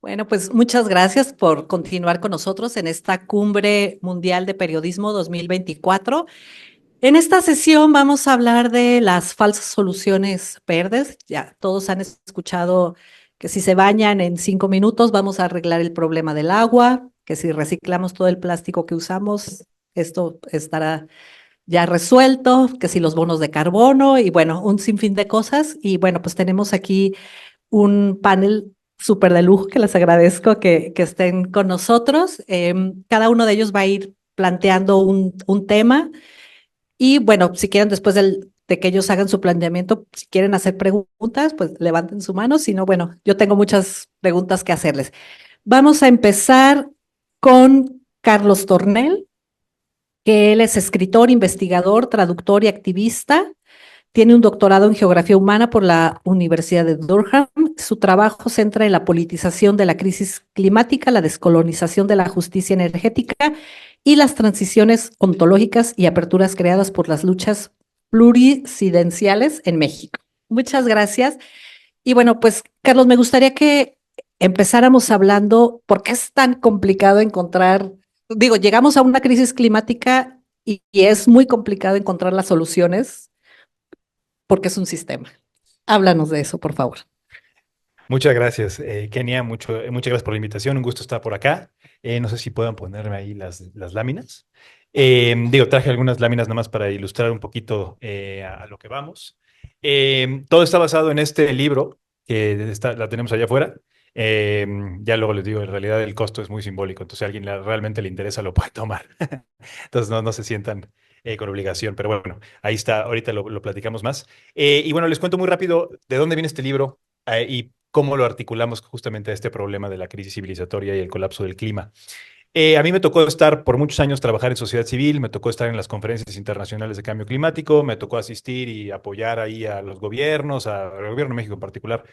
Bueno, pues muchas gracias por continuar con nosotros en esta Cumbre Mundial de Periodismo 2024. En esta sesión vamos a hablar de las falsas soluciones verdes. Ya todos han escuchado que si se bañan en 5 minutos vamos a arreglar el problema del agua, que si reciclamos todo el plástico que usamos, esto estará ya resuelto, que si los bonos de carbono y bueno, un sinfín de cosas. Y bueno, pues tenemos aquí un panel súper de lujo que les agradezco que estén con nosotros. Cada uno de ellos va a ir planteando un tema y bueno, si quieren después de que ellos hagan su planteamiento, si quieren hacer preguntas, pues levanten su mano. Si no, bueno, yo tengo muchas preguntas que hacerles. Vamos a empezar con Carlos Tornel, que él es escritor, investigador, traductor y activista. Tiene un doctorado en Geografía Humana por la Universidad de Durham. Su trabajo se centra en la politización de la crisis climática, la descolonización de la justicia energética y las transiciones ontológicas y aperturas creadas por las luchas plurisidenciales en México. Muchas gracias. Y bueno, pues Carlos, me gustaría que empezáramos hablando por qué es tan complicado encontrar, digo, llegamos a una crisis climática y es muy complicado encontrar las soluciones porque es un sistema. Háblanos de eso, por favor. Muchas gracias, Kenia. Muchas gracias por la invitación. Un gusto estar por acá. No sé si puedan ponerme ahí las láminas. Traje algunas láminas nada más para ilustrar un poquito a lo que vamos. Todo está basado en este libro la tenemos allá afuera. Ya luego les digo, en realidad el costo es muy simbólico, entonces si a alguien realmente le interesa lo puede tomar. Entonces no se sientan con obligación, pero bueno, ahí está, ahorita lo platicamos más. Y bueno, les cuento muy rápido de dónde viene este libro y cómo lo articulamos justamente a este problema de la crisis civilizatoria y el colapso del clima. A mí me tocó estar por muchos años trabajar en sociedad civil, me tocó estar en las conferencias internacionales de cambio climático, me tocó asistir y apoyar ahí a los gobiernos, al gobierno de México en particular,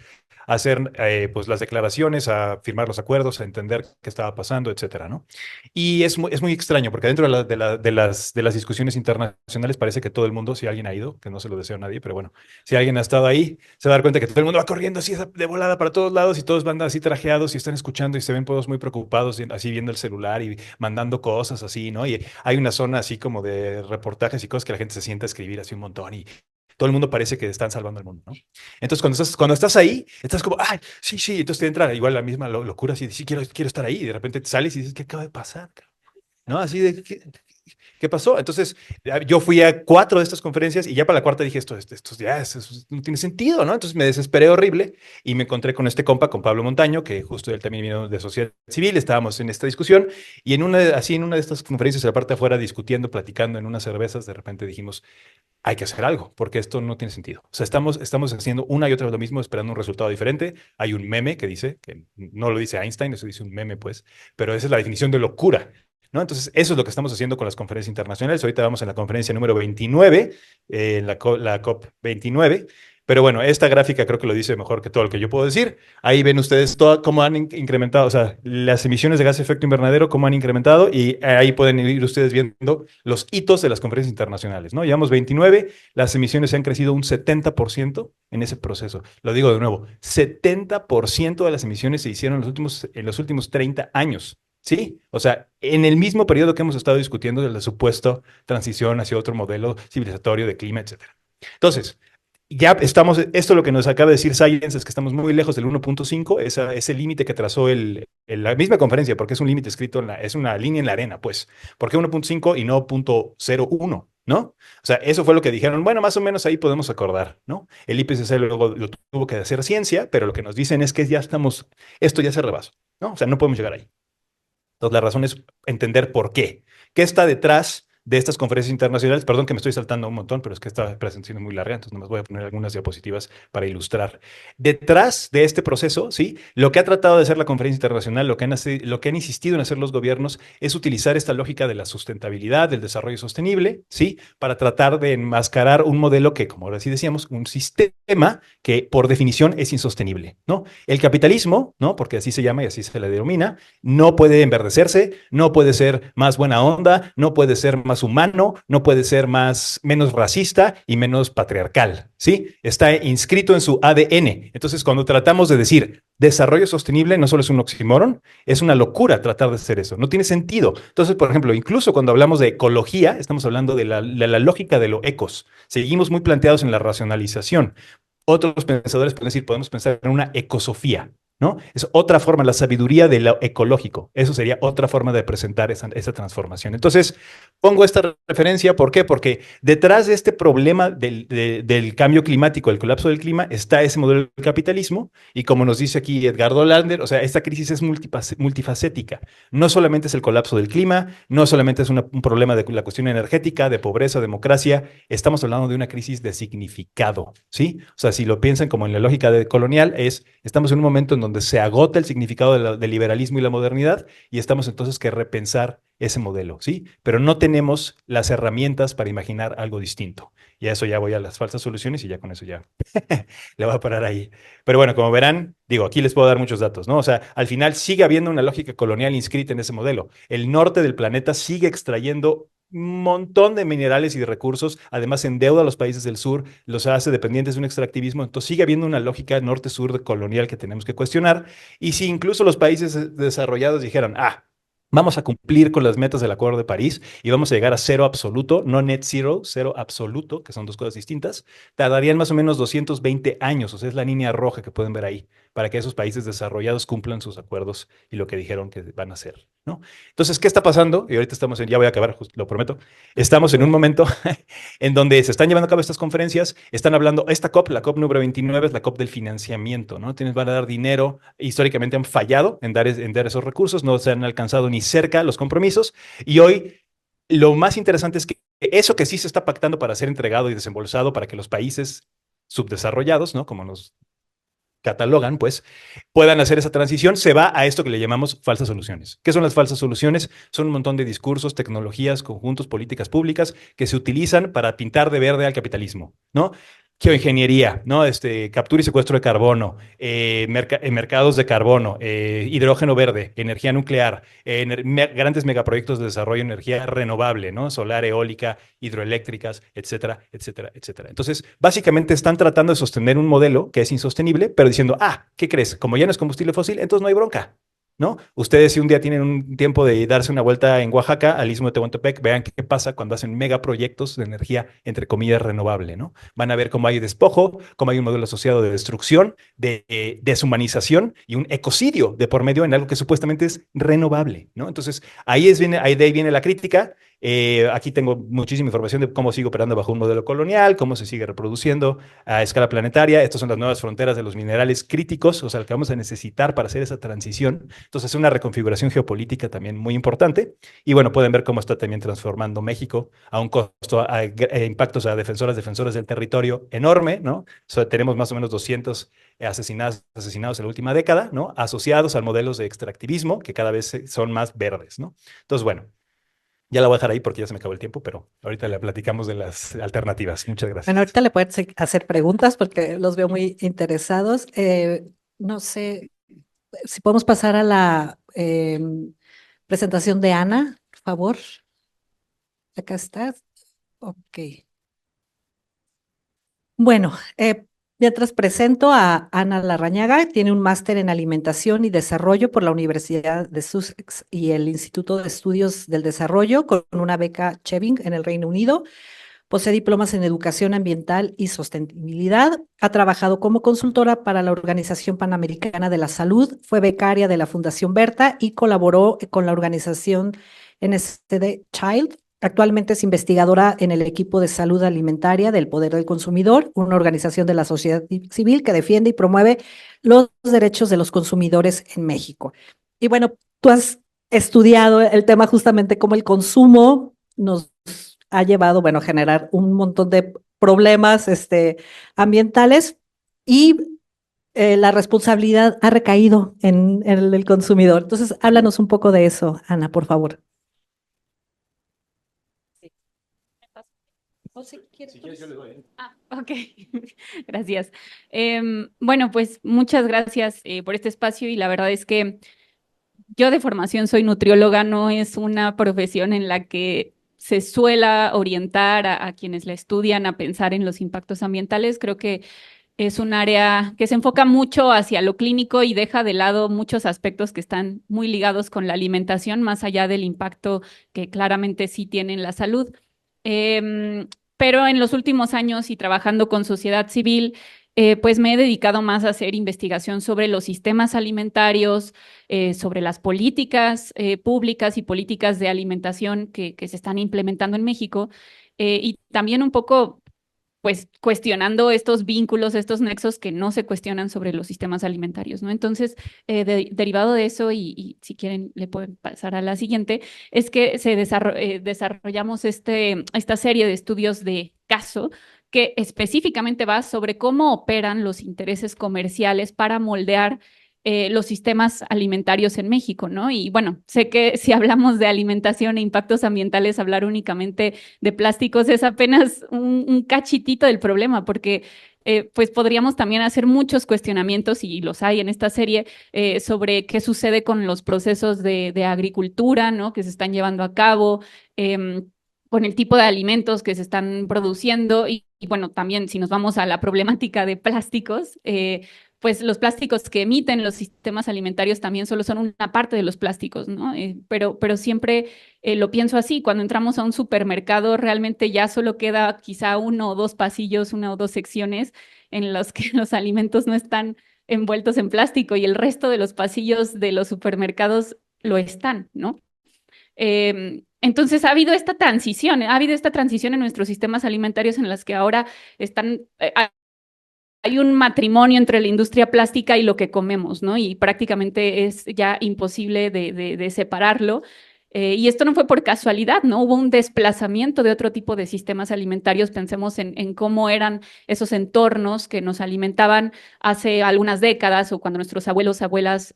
a hacer pues las declaraciones, a firmar los acuerdos, a entender qué estaba pasando, etcétera, ¿no? Y es muy extraño porque dentro de las discusiones internacionales parece que todo el mundo, si alguien ha ido, que no se lo deseo a nadie, pero bueno, si alguien ha estado ahí, se va a dar cuenta que todo el mundo va corriendo así de volada para todos lados y todos van así trajeados y están escuchando y se ven todos muy preocupados, así viendo el celular y mandando cosas así, ¿no? Y hay una zona así como de reportajes y cosas que la gente se sienta a escribir así un montón y todo el mundo parece que están salvando el mundo, ¿no? Entonces, cuando estás ahí, estás como, ay, sí, sí, entonces te entra igual la misma locura, así, sí, quiero estar ahí, y de repente te sales y dices, ¿qué acaba de pasar? ¿No? Así de, ¿qué pasó? Entonces, yo fui a 4 de estas conferencias y ya para la cuarta dije, esto ya no tiene sentido, ¿no? Entonces me desesperé horrible y me encontré con este compa, con Pablo Montaño, que justo él también vino de sociedad civil, estábamos en esta discusión y en una de estas conferencias, en la parte de afuera, discutiendo, platicando en unas cervezas, de repente dijimos, hay que hacer algo, porque esto no tiene sentido. O sea, estamos haciendo una y otra vez lo mismo, esperando un resultado diferente. Hay un meme que dice, que no lo dice Einstein, eso dice un meme, pues, pero esa es la definición de locura, ¿no? Entonces, eso es lo que estamos haciendo con las conferencias internacionales. Ahorita vamos en la conferencia número 29, la COP 29. Pero bueno, esta gráfica creo que lo dice mejor que todo lo que yo puedo decir. Ahí ven ustedes cómo han incrementado, o sea, las emisiones de gas de efecto invernadero, cómo han incrementado, y ahí pueden ir ustedes viendo los hitos de las conferencias internacionales, ¿no? Llevamos 29, las emisiones se han crecido un 70% en ese proceso. Lo digo de nuevo, 70% de las emisiones se hicieron en los últimos 30 años. Sí, o sea, en el mismo periodo que hemos estado discutiendo de la supuesta transición hacia otro modelo civilizatorio de clima, etcétera. Entonces, ya estamos, esto lo que nos acaba de decir Science es que estamos muy lejos del 1.5, ese límite que trazó la misma conferencia, porque es un límite escrito, es una línea en la arena, pues. ¿Por qué 1.5 y no 0.01? ¿No? O sea, eso fue lo que dijeron, bueno, más o menos ahí podemos acordar, ¿no? El IPCC luego lo tuvo que hacer ciencia, pero lo que nos dicen es que ya estamos, esto ya se rebasó, ¿no? O sea, no podemos llegar ahí. Entonces, la razón es entender por qué. ¿Qué está detrás de estas conferencias internacionales? Perdón que me estoy saltando un montón, pero es que esta presentación es muy larga, entonces nomás voy a poner algunas diapositivas para ilustrar. Detrás de este proceso, ¿sí? Lo que ha tratado de hacer la conferencia internacional, lo que han insistido en hacer los gobiernos, es utilizar esta lógica de la sustentabilidad, del desarrollo sostenible, ¿sí? Para tratar de enmascarar un modelo que, como ahora sí decíamos, un sistema que por definición es insostenible, ¿no? El capitalismo, ¿no? Porque así se llama y así se le denomina, no puede enverdecerse, no puede ser más buena onda, no puede ser más más humano, no puede ser menos racista y menos patriarcal, ¿sí? Está inscrito en su ADN. Entonces, cuando tratamos de decir desarrollo sostenible, no solo es un oxímoron, es una locura tratar de hacer eso. No tiene sentido. Entonces, por ejemplo, incluso cuando hablamos de ecología, estamos hablando de la lógica de lo ecos. Seguimos muy planteados en la racionalización. Otros pensadores pueden decir, podemos pensar en una ecosofía, ¿no? Es otra forma, la sabiduría de lo ecológico. Eso sería otra forma de presentar esa transformación. Entonces, pongo esta referencia, ¿por qué? Porque detrás de este problema del cambio climático, el colapso del clima, está ese modelo del capitalismo y como nos dice aquí Edgardo Lander, o sea, esta crisis es multifacética. No solamente es el colapso del clima, no solamente es un problema de la cuestión energética, de pobreza, democracia, estamos hablando de una crisis de significado, ¿sí? O sea, si lo piensan como en la lógica colonial, estamos en un momento en donde se agota el significado del liberalismo y la modernidad y estamos entonces que repensar ese modelo, ¿sí? Pero no tenemos las herramientas para imaginar algo distinto. Y a eso ya voy a las falsas soluciones y ya con eso ya le voy a parar ahí. Pero bueno, como verán, digo, aquí les puedo dar muchos datos, ¿no? O sea, al final sigue habiendo una lógica colonial inscrita en ese modelo. El norte del planeta sigue extrayendo un montón de minerales y de recursos, además endeuda a los países del sur, los hace dependientes de un extractivismo, entonces sigue habiendo una lógica norte-sur colonial que tenemos que cuestionar, y si incluso los países desarrollados dijeran, vamos a cumplir con las metas del Acuerdo de París y vamos a llegar a cero absoluto, no net zero, cero absoluto, que son dos cosas distintas, tardarían más o menos 220 años, o sea, es la línea roja que pueden ver ahí, para que esos países desarrollados cumplan sus acuerdos y lo que dijeron que van a hacer, ¿no? Entonces, ¿qué está pasando? Y ahorita ya voy a acabar, lo prometo, estamos en un momento en donde se están llevando a cabo estas conferencias, están hablando, esta COP, la COP número 29, es la COP del financiamiento, ¿no? Van a dar dinero, históricamente han fallado en dar esos recursos, no se han alcanzado ni cerca los compromisos, y hoy lo más interesante es que eso que sí se está pactando para ser entregado y desembolsado para que los países subdesarrollados, ¿no? Como nos catalogan, pues, puedan hacer esa transición, se va a esto que le llamamos falsas soluciones. ¿Qué son las falsas soluciones? Son un montón de discursos, tecnologías, conjuntos, políticas públicas que se utilizan para pintar de verde al capitalismo, ¿no? Geoingeniería, ¿no? Captura y secuestro de carbono, mercados de carbono, hidrógeno verde, energía nuclear, grandes megaproyectos de desarrollo de energía renovable, ¿no? Solar, eólica, hidroeléctricas, etcétera, etcétera, etcétera. Entonces, básicamente están tratando de sostener un modelo que es insostenible, pero diciendo, ¿qué crees? Como ya no es combustible fósil, entonces no hay bronca. ¿No? Ustedes si un día tienen un tiempo de darse una vuelta en Oaxaca, al Istmo de Tehuantepec, vean qué pasa cuando hacen megaproyectos de energía, entre comillas, renovable, ¿no? Van a ver cómo hay despojo, cómo hay un modelo asociado de destrucción, de deshumanización y un ecocidio de por medio en algo que supuestamente es renovable, ¿no? Entonces, de ahí viene la crítica. Aquí tengo muchísima información de cómo sigue operando bajo un modelo colonial, cómo se sigue reproduciendo a escala planetaria. Estas son las nuevas fronteras de los minerales críticos, o sea, lo que vamos a necesitar para hacer esa transición. Entonces, es una reconfiguración geopolítica también muy importante. Y bueno, pueden ver cómo está también transformando México a un costo, a impactos a defensores del territorio enorme, ¿no? O sea, tenemos más o menos 200 asesinados en la última década, ¿no? Asociados a modelos de extractivismo que cada vez son más verdes, ¿no? Entonces, bueno. Ya la voy a dejar ahí porque ya se me acabó el tiempo, pero ahorita le platicamos de las alternativas. Muchas Bueno, gracias. ahorita le puedes hacer preguntas porque los veo muy interesados. No sé si podemos pasar a la presentación de Ana, por favor. Acá estás. Ok. Bueno, mientras presento a Ana Larrañaga, tiene un máster en alimentación y desarrollo por la Universidad de Sussex y el Instituto de Estudios del Desarrollo con una beca Cheving en el Reino Unido. Posee diplomas en educación ambiental y sostenibilidad. Ha trabajado como consultora para la Organización Panamericana de la Salud. Fue becaria de la Fundación Berta y colaboró con la organización NSD Child. Actualmente es investigadora en el equipo de salud alimentaria del Poder del Consumidor, una organización de la sociedad civil que defiende y promueve los derechos de los consumidores en México. Y bueno, tú has estudiado el tema justamente como el consumo nos ha llevado, bueno, a generar un montón de problemas ambientales y la responsabilidad ha recaído en el consumidor. Entonces, háblanos un poco de eso, Ana, por favor. Sí. O si quieres, Si quieres, yo le doy. Ok, gracias. Bueno, pues muchas gracias por este espacio y la verdad es que yo de formación soy nutrióloga, no es una profesión en la que se suela orientar a quienes la estudian a pensar en los impactos ambientales. Creo que es un área que se enfoca mucho hacia lo clínico y deja de lado muchos aspectos que están muy ligados con la alimentación, más allá del impacto que claramente sí tiene en la salud. Pero en los últimos años y trabajando con sociedad civil, pues me he dedicado más a hacer investigación sobre los sistemas alimentarios, sobre las políticas públicas y políticas de alimentación que se están implementando en México, y también un poco pues cuestionando estos vínculos, estos nexos que no se cuestionan sobre los sistemas alimentarios, ¿no? Entonces, derivado de eso, y si quieren le pueden pasar a la siguiente, es que desarrollamos esta serie de estudios de caso que específicamente va sobre cómo operan los intereses comerciales para moldear los sistemas alimentarios en México, ¿no? Y bueno, sé que si hablamos de alimentación e impactos ambientales, hablar únicamente de plásticos es apenas un cachitito del problema, porque pues podríamos también hacer muchos cuestionamientos, y los hay en esta serie, sobre qué sucede con los procesos de agricultura, ¿no? Que se están llevando a cabo, con el tipo de alimentos que se están produciendo, y bueno, también si nos vamos a la problemática de plásticos, pues los plásticos que emiten los sistemas alimentarios también solo son una parte de los plásticos, ¿no? Pero siempre lo pienso así, cuando entramos a un supermercado realmente ya solo queda quizá uno o dos pasillos, una o dos secciones en los que los alimentos no están envueltos en plástico y el resto de los pasillos de los supermercados lo están, ¿no? Entonces ha habido esta transición en nuestros sistemas alimentarios en las que ahora están, hay un matrimonio entre la industria plástica y lo que comemos, ¿no? Y prácticamente es ya imposible de separarlo. Y esto no fue por casualidad, ¿no? Hubo un desplazamiento de otro tipo de sistemas alimentarios. Pensemos en cómo eran esos entornos que nos alimentaban hace algunas décadas, o cuando nuestros abuelos, abuelas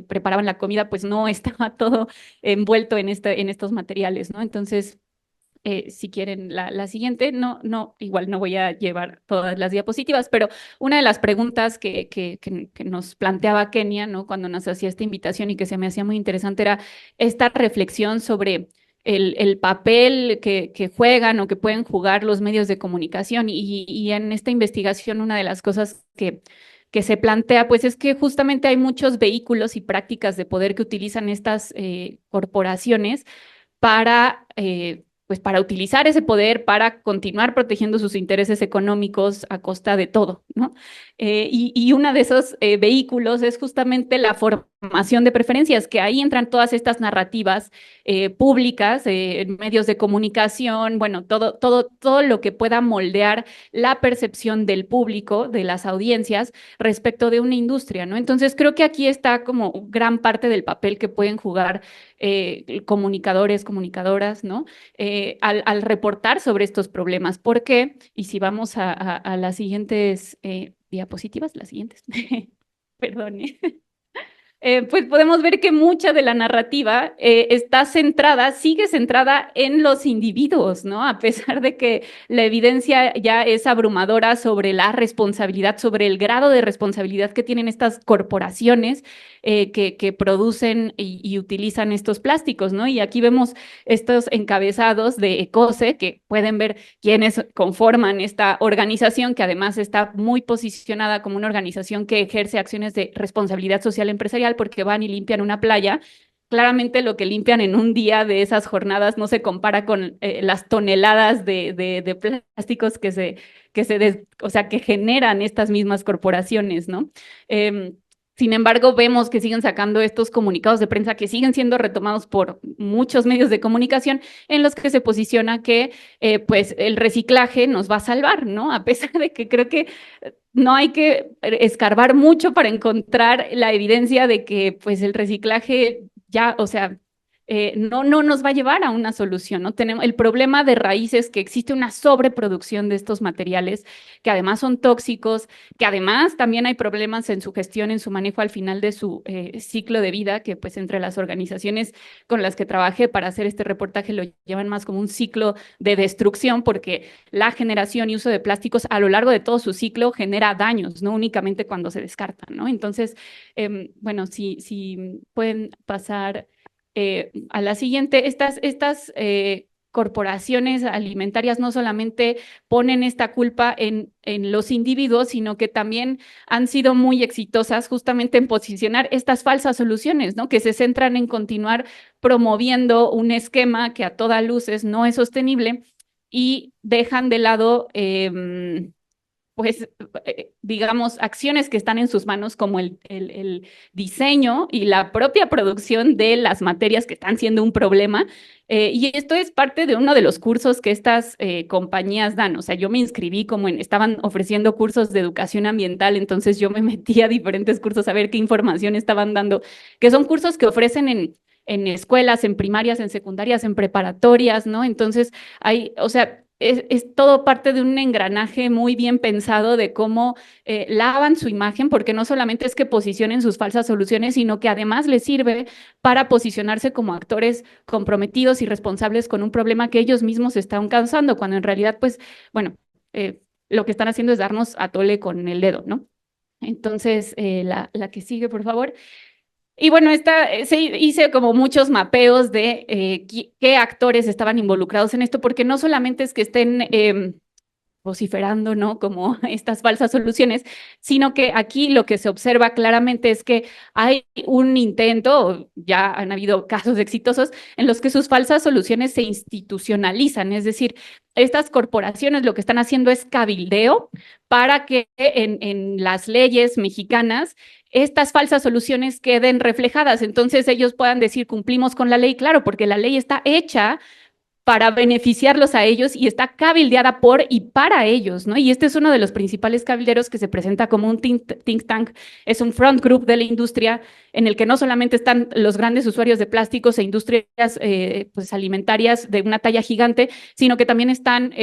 preparaban la comida, pues no estaba todo envuelto en estos materiales, ¿no? Entonces, si quieren la siguiente, igual no voy a llevar todas las diapositivas, pero una de las preguntas que nos planteaba Kenia, ¿no? Cuando nos hacía esta invitación y que se me hacía muy interesante, era esta reflexión sobre el papel que juegan o que pueden jugar los medios de comunicación. Y en esta investigación, una de las cosas que se plantea, pues es que justamente hay muchos vehículos y prácticas de poder que utilizan estas corporaciones para, pues para utilizar ese poder, para continuar protegiendo sus intereses económicos a costa de todo, ¿no? Y uno de esos vehículos es justamente la formación de preferencias, que ahí entran todas estas narrativas públicas, en medios de comunicación, bueno, todo lo que pueda moldear la percepción del público, de las audiencias, respecto de una industria, ¿no? Entonces, creo que aquí está como gran parte del papel que pueden jugar comunicadores, comunicadoras, ¿no? Al reportar sobre estos problemas. ¿Por qué? Y si vamos a las siguientes diapositivas, las siguientes, perdón. Pues podemos ver que mucha de la narrativa está centrada, sigue centrada en los individuos, ¿no? A pesar de que la evidencia ya es abrumadora sobre la responsabilidad, sobre el grado de responsabilidad que tienen estas corporaciones que producen y utilizan estos plásticos, ¿no? Y aquí vemos estos encabezados de ECOSE, que pueden ver quiénes conforman esta organización, que además está muy posicionada como una organización que ejerce acciones de responsabilidad social empresarial, porque van y limpian una playa. Claramente lo que limpian en un día de esas jornadas no se compara con las toneladas de plásticos o sea, que generan estas mismas corporaciones, ¿no? Sin embargo, vemos que siguen sacando estos comunicados de prensa que siguen siendo retomados por muchos medios de comunicación, en los que se posiciona que pues el reciclaje nos va a salvar, ¿no? A pesar de que creo que no hay que escarbar mucho para encontrar la evidencia de que pues el reciclaje ya, o sea, no nos va a llevar a una solución, ¿no? El problema de raíz es que existe una sobreproducción de estos materiales, que además son tóxicos, que además también hay problemas en su gestión, en su manejo al final de su ciclo de vida, que pues entre las organizaciones con las que trabajé para hacer este reportaje lo llevan más como un ciclo de destrucción, porque la generación y uso de plásticos a lo largo de todo su ciclo genera daños, no únicamente cuando se descartan, ¿no? Entonces, bueno, si pueden pasar a la siguiente, estas corporaciones alimentarias no solamente ponen esta culpa en los individuos, sino que también han sido muy exitosas justamente en posicionar estas falsas soluciones, ¿no? Que se centran en continuar promoviendo un esquema que a toda luces no es sostenible y dejan de lado pues, digamos, acciones que están en sus manos, como el diseño y la propia producción de las materias que están siendo un problema. Y esto es parte de uno de los cursos que estas compañías dan. O sea, yo me inscribí estaban ofreciendo cursos de educación ambiental, entonces yo me metí a diferentes cursos a ver qué información estaban dando, que son cursos que ofrecen en escuelas, en primarias, en secundarias, en preparatorias, ¿no? Entonces, o sea, es todo parte de un engranaje muy bien pensado de cómo lavan su imagen, porque no solamente es que posicionen sus falsas soluciones, sino que además les sirve para posicionarse como actores comprometidos y responsables con un problema que ellos mismos están causando, cuando en realidad, pues, bueno, lo que están haciendo es darnos a tole con el dedo, ¿no? Entonces, la que sigue, por favor. Y bueno, hice como muchos mapeos de qué actores estaban involucrados en esto, porque no solamente es que estén vociferando, ¿no? Como estas falsas soluciones, sino que aquí lo que se observa claramente es que hay un intento, ya han habido casos exitosos, en los que sus falsas soluciones se institucionalizan, es decir, estas corporaciones lo que están haciendo es cabildeo para que en las leyes mexicanas estas falsas soluciones queden reflejadas. Entonces ellos puedan decir, cumplimos con la ley, claro, porque la ley está hecha para beneficiarlos a ellos y está cabildeada por y para ellos, ¿no? Y este es uno de los principales cabilderos que se presenta como un think tank, es un front group de la industria en el que no solamente están los grandes usuarios de plásticos e industrias pues alimentarias de una talla gigante, sino que también están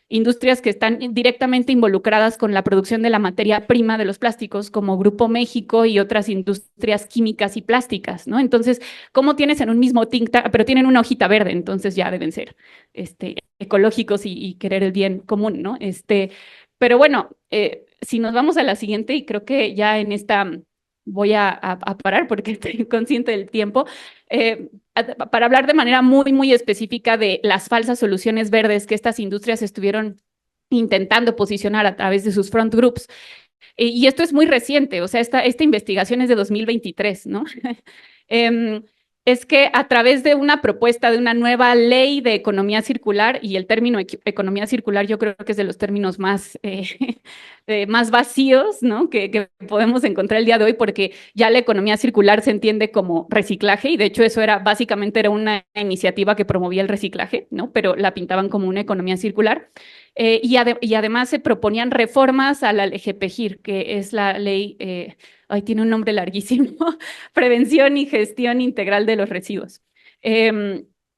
industrias que están directamente involucradas con la producción de la materia prima de los plásticos, como Grupo México y otras industrias químicas y plásticas, ¿no? Entonces, ¿cómo tienes en un mismo think tank, pero tienen una hojita verde, entonces ya deben ser ecológicos y querer el bien común, ¿no? Pero bueno, si nos vamos a la siguiente, y creo que ya en esta voy a parar porque estoy consciente del tiempo, para hablar de manera muy, muy específica de las falsas soluciones verdes que estas industrias estuvieron intentando posicionar a través de sus front groups. Y esto es muy reciente, o sea, esta investigación es de 2023, ¿no? Es que a través de una propuesta de una nueva ley de economía circular, y el término economía circular yo creo que es de los términos más, más vacíos, ¿no? que podemos encontrar el día de hoy, porque ya la economía circular se entiende como reciclaje, y de hecho eso básicamente era una iniciativa que promovía el reciclaje, ¿no? Pero la pintaban como una economía circular. Y además se proponían reformas a la LGPGIR, que es la ley, tiene un nombre larguísimo, Prevención y Gestión Integral de los Residuos.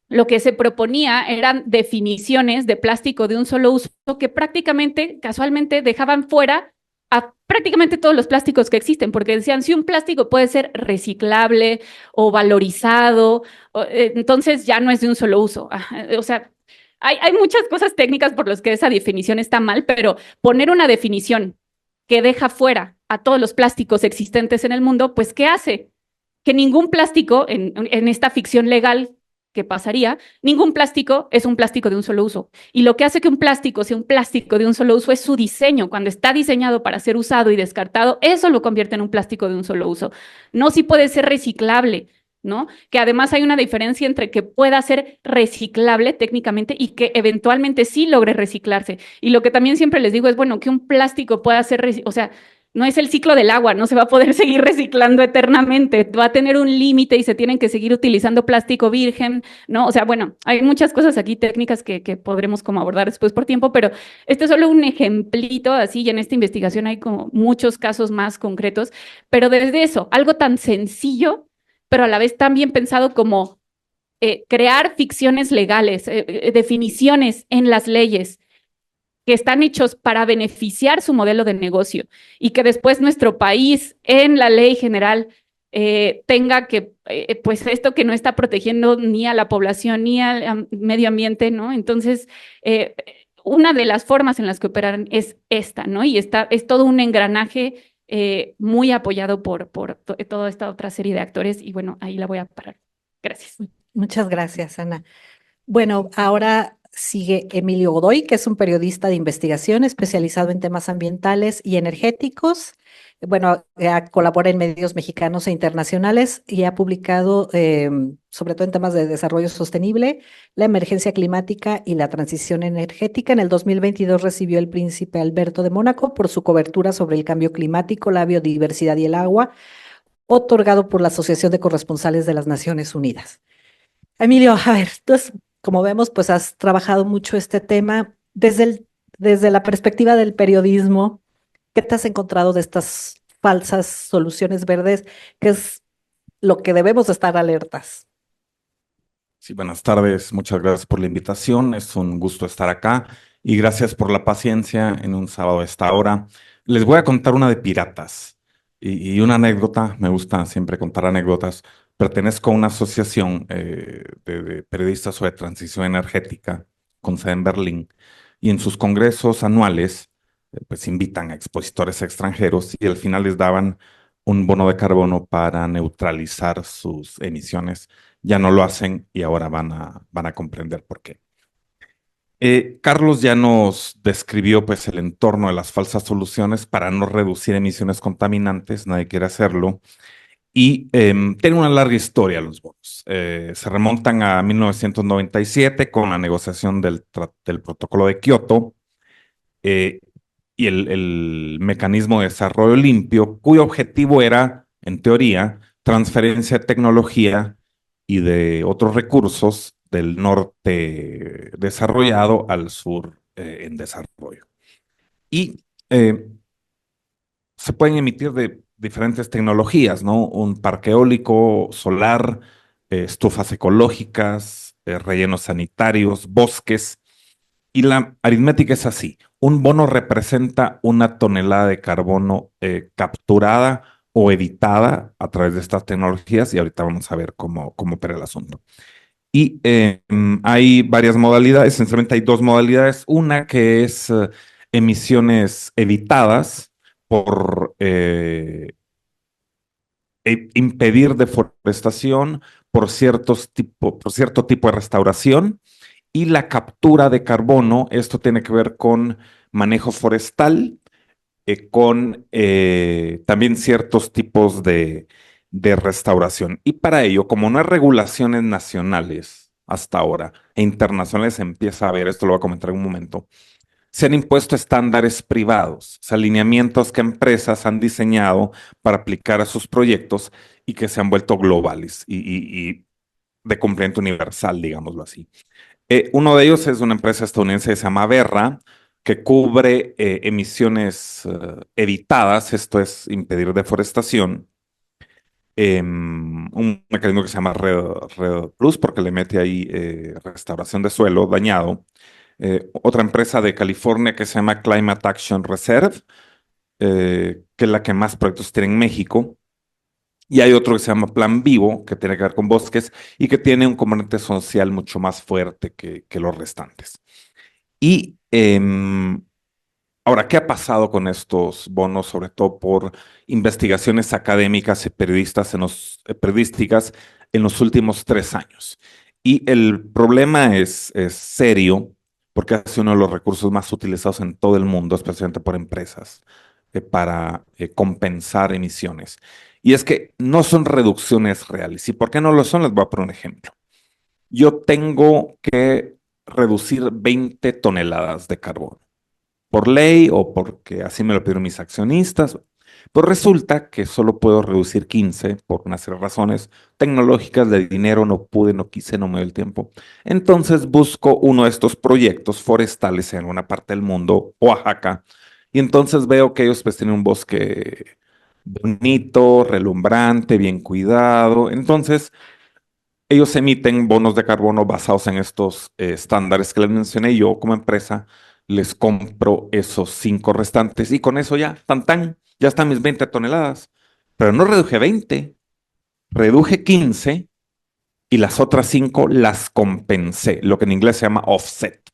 Lo que se proponía eran definiciones de plástico de un solo uso que prácticamente, casualmente, dejaban fuera a prácticamente todos los plásticos que existen, porque decían, si un plástico puede ser reciclable o valorizado, entonces ya no es de un solo uso. O sea, hay muchas cosas técnicas por las que esa definición está mal, pero poner una definición que deja fuera a todos los plásticos existentes en el mundo, pues ¿qué hace? Que ningún plástico, en esta ficción legal que pasaría, ningún plástico es un plástico de un solo uso. Y lo que hace que un plástico sea un plástico de un solo uso es su diseño. Cuando está diseñado para ser usado y descartado, eso lo convierte en un plástico de un solo uso. No si puede ser reciclable, ¿no? Que además hay una diferencia entre que pueda ser reciclable técnicamente y que eventualmente sí logre reciclarse. Y lo que también siempre les digo es, bueno, que un plástico pueda ser, o sea, no es el ciclo del agua, no se va a poder seguir reciclando eternamente, va a tener un límite y se tienen que seguir utilizando plástico virgen, ¿no? O sea, bueno, hay muchas cosas aquí técnicas que podremos como abordar después por tiempo, pero este es solo un ejemplito así, y en esta investigación hay como muchos casos más concretos, pero desde eso, algo tan sencillo, pero a la vez tan bien pensado como crear ficciones legales, definiciones en las leyes que están hechos para beneficiar su modelo de negocio y que después nuestro país en la ley general tenga que, pues esto que no está protegiendo ni a la población ni al medio ambiente, ¿no? Entonces, una de las formas en las que operan es esta, ¿no? Y es todo un engranaje muy apoyado por toda esta otra serie de actores, y bueno, ahí la voy a parar. Gracias. Muchas gracias, Ana. Bueno, ahora sigue Emilio Godoy, que es un periodista de investigación especializado en temas ambientales y energéticos. Bueno, colabora en medios mexicanos e internacionales y ha publicado, sobre todo en temas de desarrollo sostenible, la emergencia climática y la transición energética. En el 2022 recibió el Príncipe Alberto de Mónaco por su cobertura sobre el cambio climático, la biodiversidad y el agua, otorgado por la Asociación de Corresponsales de las Naciones Unidas. Emilio, a ver, como vemos, pues has trabajado mucho este tema desde la perspectiva del periodismo. ¿Qué te has encontrado de estas falsas soluciones verdes? ¿Qué es lo que debemos estar alertas? Sí, buenas tardes. Muchas gracias por la invitación. Es un gusto estar acá y gracias por la paciencia en un sábado a esta hora. Les voy a contar una de piratas y una anécdota. Me gusta siempre contar anécdotas. Pertenezco a una asociación de periodistas sobre transición energética con sede en Berlín y en sus congresos anuales pues invitan a expositores extranjeros y al final les daban un bono de carbono para neutralizar sus emisiones. Ya no lo hacen y ahora van a comprender por qué. Carlos ya nos describió pues el entorno de las falsas soluciones para no reducir emisiones contaminantes, nadie quiere hacerlo, y tiene una larga historia los bonos. Se remontan a 1997 con la negociación del protocolo de Kioto eh, y el mecanismo de desarrollo limpio, cuyo objetivo era, en teoría, transferencia de tecnología y de otros recursos del norte desarrollado al sur en desarrollo. Y se pueden emitir de diferentes tecnologías, ¿no? Un parque eólico, solar, estufas ecológicas, rellenos sanitarios, bosques. Y la aritmética es así. Un bono representa una tonelada de carbono capturada o evitada a través de estas tecnologías y ahorita vamos a ver cómo opera el asunto. Y hay varias modalidades, esencialmente hay dos modalidades. Una que es emisiones evitadas por impedir deforestación por cierto tipo de restauración y la captura de carbono. Esto tiene que ver con manejo forestal, con también ciertos tipos de restauración. Y para ello, como no hay regulaciones nacionales hasta ahora e internacionales, se empieza a ver, esto lo voy a comentar en un momento, se han impuesto estándares privados, o sea, alineamientos que empresas han diseñado para aplicar a sus proyectos y que se han vuelto globales y de cumplimiento universal, digámoslo así. Uno de ellos es una empresa estadounidense que se llama Verra, que cubre emisiones evitadas, esto es impedir deforestación. Un mecanismo que se llama Red Plus, porque le mete ahí restauración de suelo dañado. Otra empresa de California que se llama Climate Action Reserve, que es la que más proyectos tiene en México. Y hay otro que se llama Plan Vivo, que tiene que ver con bosques y que tiene un componente social mucho más fuerte que los restantes. Y ahora, ¿qué ha pasado con estos bonos, sobre todo por investigaciones académicas y periodísticas en los últimos 3 años? Y el problema es serio porque ha sido uno de los recursos más utilizados en todo el mundo, especialmente por empresas, para compensar emisiones. Y es que no son reducciones reales. ¿Y por qué no lo son? Les voy a poner un ejemplo. Yo tengo que reducir 20 toneladas de carbono por ley o porque así me lo pidieron mis accionistas. Pues resulta que solo puedo reducir 15 por una serie de razones tecnológicas, de dinero, no pude, no quise, no me dio el tiempo. Entonces busco uno de estos proyectos forestales en una parte del mundo, Oaxaca, y entonces veo que ellos pues tienen un bosque bonito, relumbrante, bien cuidado. Entonces ellos emiten bonos de carbono basados en estos estándares que les mencioné. Yo como empresa les compro esos 5 restantes y con eso ya, ya están mis 20 toneladas. Pero no reduje 20, reduje 15 y las otras 5 las compensé, lo que en inglés se llama offset.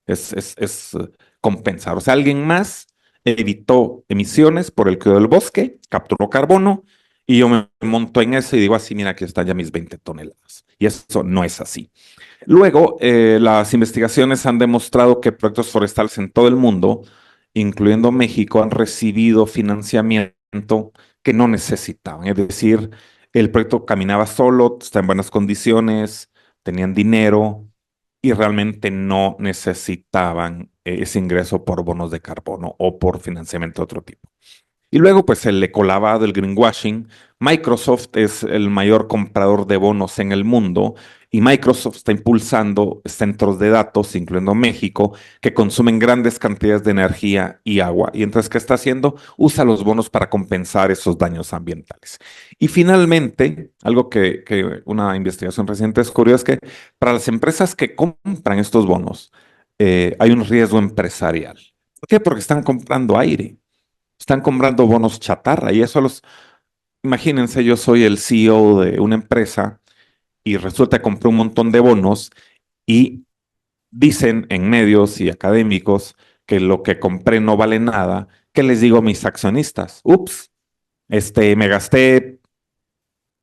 Es compensar. O sea, alguien más evitó emisiones por el cuidado del bosque, capturó carbono y yo me monto en eso y digo así, mira, aquí están ya mis 20 toneladas. Y eso no es así. Luego, las investigaciones han demostrado que proyectos forestales en todo el mundo, incluyendo México, han recibido financiamiento que no necesitaban. Es decir, el proyecto caminaba solo, está en buenas condiciones, tenían dinero y realmente no necesitaban ese ingreso por bonos de carbono o por financiamiento de otro tipo. Y luego, pues el ecolavado, el greenwashing. Microsoft es el mayor comprador de bonos en el mundo y Microsoft está impulsando centros de datos, incluyendo México, que consumen grandes cantidades de energía y agua. Y entonces, ¿qué está haciendo? Usa los bonos para compensar esos daños ambientales. Y finalmente, algo que una investigación reciente descubrió es que para las empresas que compran estos bonos, hay un riesgo empresarial. ¿Por qué? Porque están comprando aire. Están comprando bonos chatarra y eso imagínense, yo soy el CEO de una empresa y resulta que compré un montón de bonos y dicen en medios y académicos que lo que compré no vale nada. ¿Qué les digo a mis accionistas? Ups, me gasté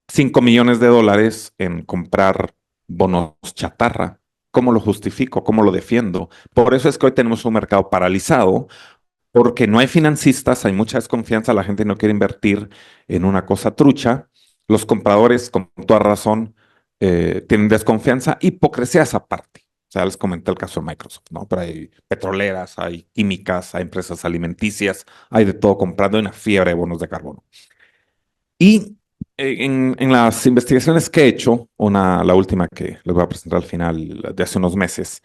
5 millones de dólares en comprar bonos chatarra. ¿Cómo lo justifico? ¿Cómo lo defiendo? Por eso es que hoy tenemos un mercado paralizado porque no hay financistas, hay mucha desconfianza, la gente no quiere invertir en una cosa trucha. Los compradores, con toda razón, tienen desconfianza, hipocresía esa parte. O sea, les comenté el caso de Microsoft, ¿no? Pero hay petroleras, hay químicas, hay empresas alimenticias, hay de todo comprando, hay una fiebre de bonos de carbono. Y en las investigaciones que he hecho, la última que les voy a presentar al final de hace unos meses,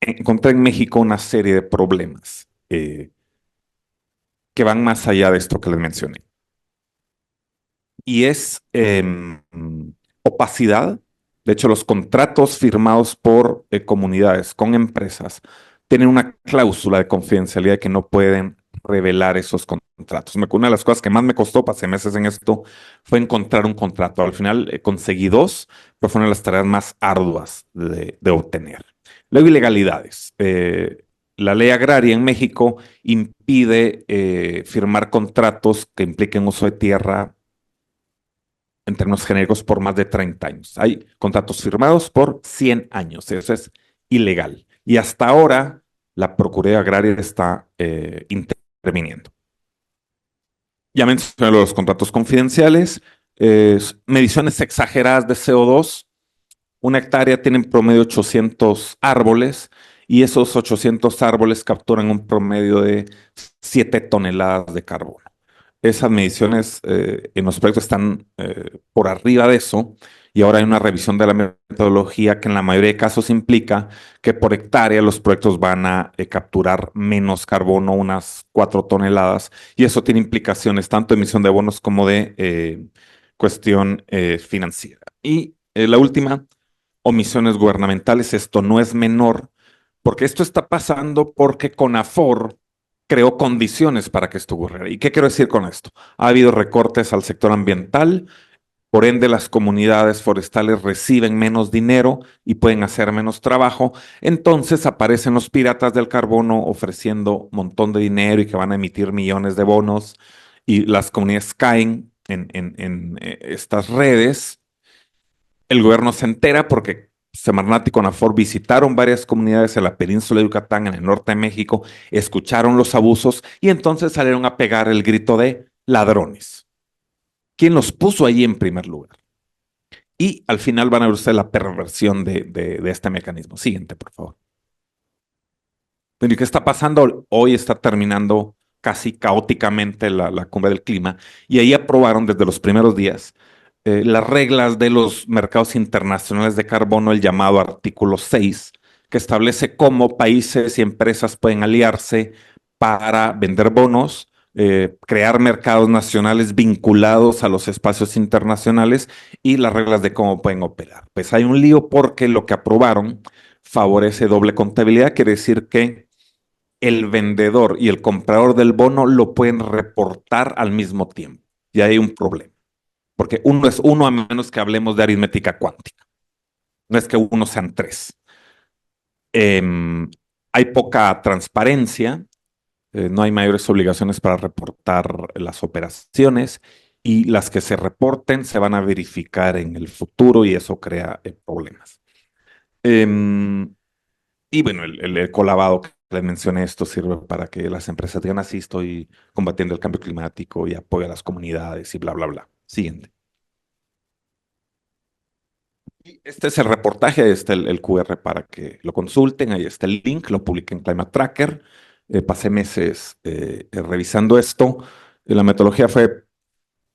encontré en México una serie de problemas que van más allá de esto que les mencioné. Y es opacidad. De hecho, los contratos firmados por comunidades con empresas tienen una cláusula de confidencialidad que no pueden revelar esos contratos. Una de las cosas que más me costó, pasé meses en esto, fue encontrar un contrato. Al final conseguí dos, pero fueron las tareas más arduas de obtener. Luego, ilegalidades. La ley agraria en México impide firmar contratos que impliquen uso de tierra en términos genéricos por más de 30 años. Hay contratos firmados por 100 años. Eso es ilegal. Y hasta ahora la Procuraduría Agraria está interviniendo. Ya mencioné los contratos confidenciales, mediciones exageradas de CO2. Una hectárea tiene en promedio 800 árboles y esos 800 árboles capturan un promedio de 7 toneladas de carbono. Esas mediciones en los proyectos están por arriba de eso y ahora hay una revisión de la metodología que en la mayoría de casos implica que por hectárea los proyectos van a capturar menos carbono, unas 4 toneladas, y eso tiene implicaciones tanto de emisión de bonos como de cuestión financiera. Y la última, omisiones gubernamentales. Esto no es menor, porque esto está pasando porque CONAFOR creó condiciones para que esto ocurriera. ¿Y qué quiero decir con esto? Ha habido recortes al sector ambiental, por ende las comunidades forestales reciben menos dinero y pueden hacer menos trabajo. Entonces aparecen los piratas del carbono ofreciendo un montón de dinero y que van a emitir millones de bonos y las comunidades caen en estas redes. El gobierno se entera porque Semarnat y CONAFOR visitaron varias comunidades en la península de Yucatán, en el norte de México, escucharon los abusos y entonces salieron a pegar el grito de ladrones. ¿Quién los puso allí en primer lugar? Y al final van a ver la perversión de este mecanismo. Siguiente, por favor. Bueno, ¿y qué está pasando? Hoy está terminando casi caóticamente la cumbre del clima y ahí aprobaron desde los primeros días las reglas de los mercados internacionales de carbono, el llamado artículo 6, que establece cómo países y empresas pueden aliarse para vender bonos, crear mercados nacionales vinculados a los espacios internacionales y las reglas de cómo pueden operar. Pues hay un lío porque lo que aprobaron favorece doble contabilidad, quiere decir que el vendedor y el comprador del bono lo pueden reportar al mismo tiempo. Y hay un problema. Porque uno es uno a menos que hablemos de aritmética cuántica. No es que uno sean tres. Hay poca transparencia, no hay mayores obligaciones para reportar las operaciones y las que se reporten se van a verificar en el futuro y eso crea problemas. Em, y bueno, el ecolavado que les mencioné, esto sirve para que las empresas digan así, estoy combatiendo el cambio climático y apoyo a las comunidades y bla, bla, bla. Siguiente. Y este es el reportaje, ahí está el QR para que lo consulten, ahí está el link, lo publiqué en Climate Tracker. Pasé meses revisando esto. La metodología fue,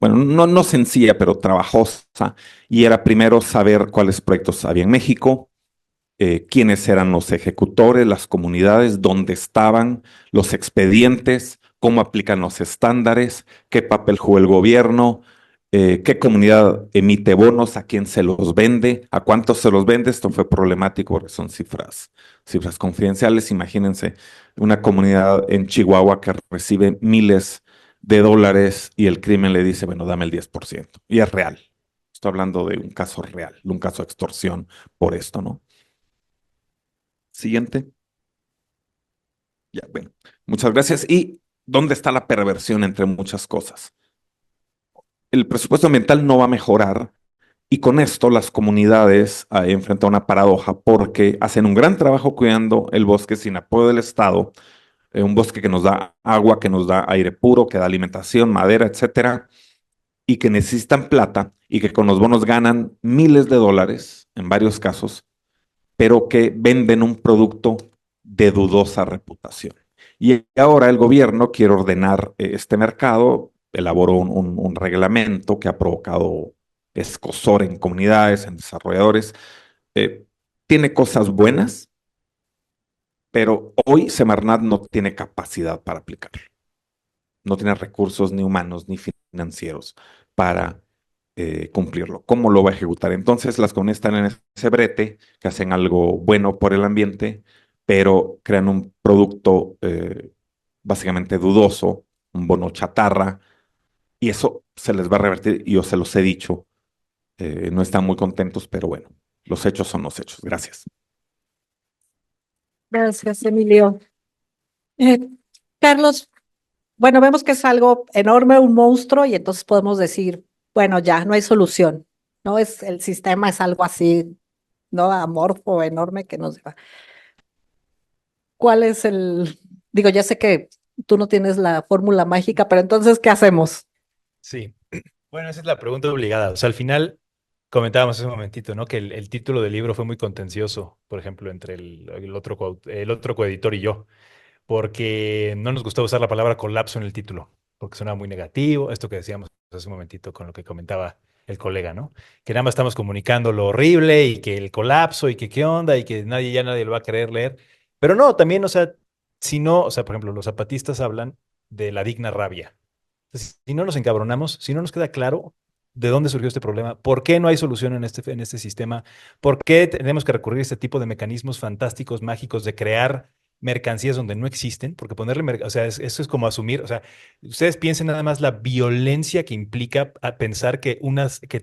bueno, no sencilla, pero trabajosa, y era primero saber cuáles proyectos había en México, quiénes eran los ejecutores, las comunidades, dónde estaban, los expedientes, cómo aplican los estándares, qué papel juega el gobierno, qué comunidad emite bonos, a quién se los vende, a cuántos se los vende. Esto fue problemático porque son cifras confidenciales. Imagínense una comunidad en Chihuahua que recibe miles de dólares y el crimen le dice, bueno, dame el 10%. Y es real. Estoy hablando de un caso real, de un caso de extorsión por esto, ¿no? Siguiente. Ya, bueno. Muchas gracias. ¿Y dónde está la perversión entre muchas cosas? El presupuesto ambiental no va a mejorar y con esto las comunidades enfrentan una paradoja porque hacen un gran trabajo cuidando el bosque sin apoyo del Estado, un bosque que nos da agua, que nos da aire puro, que da alimentación, madera, etcétera, y que necesitan plata y que con los bonos ganan miles de dólares en varios casos, pero que venden un producto de dudosa reputación. Y ahora el gobierno quiere ordenar este mercado, elaboró un reglamento que ha provocado escozor en comunidades, en desarrolladores. Eh, Tiene cosas buenas, pero hoy Semarnat no tiene capacidad para aplicarlo. No tiene recursos ni humanos ni financieros para cumplirlo. ¿Cómo lo va a ejecutar? Entonces las comunidades están en ese brete, que hacen algo bueno por el ambiente, pero crean un producto básicamente dudoso, un bono chatarra, y eso se les va a revertir, y yo se los he dicho, no están muy contentos, pero bueno, los hechos son los hechos. Gracias. Gracias, Emilio. Eh, Carlos, bueno, vemos que es algo enorme, un monstruo, y entonces podemos decir, bueno, ya, no hay solución, ¿no? El sistema es algo así, ¿no? Amorfo, enorme que nos lleva. ¿Cuál es digo, ya sé que tú no tienes la fórmula mágica, pero entonces, ¿qué hacemos? Sí. Bueno, esa es la pregunta obligada. O sea, al final comentábamos hace un momentito, ¿no? Que el título del libro fue muy contencioso, por ejemplo, entre el otro coeditor y yo, porque no nos gustaba usar la palabra colapso en el título, porque suena muy negativo, esto que decíamos hace un momentito con lo que comentaba el colega, ¿no? Que nada más estamos comunicando lo horrible y que el colapso y que qué onda y que nadie lo va a querer leer. Pero no, también, o sea, si no, o sea, por ejemplo, los zapatistas hablan de la digna rabia. Entonces, si no nos encabronamos, si no nos queda claro de dónde surgió este problema, por qué no hay solución en este sistema, por qué tenemos que recurrir a este tipo de mecanismos fantásticos, mágicos, de crear mercancías donde no existen, porque o sea, eso es como asumir, o sea, ustedes piensen nada más la violencia que implica a pensar que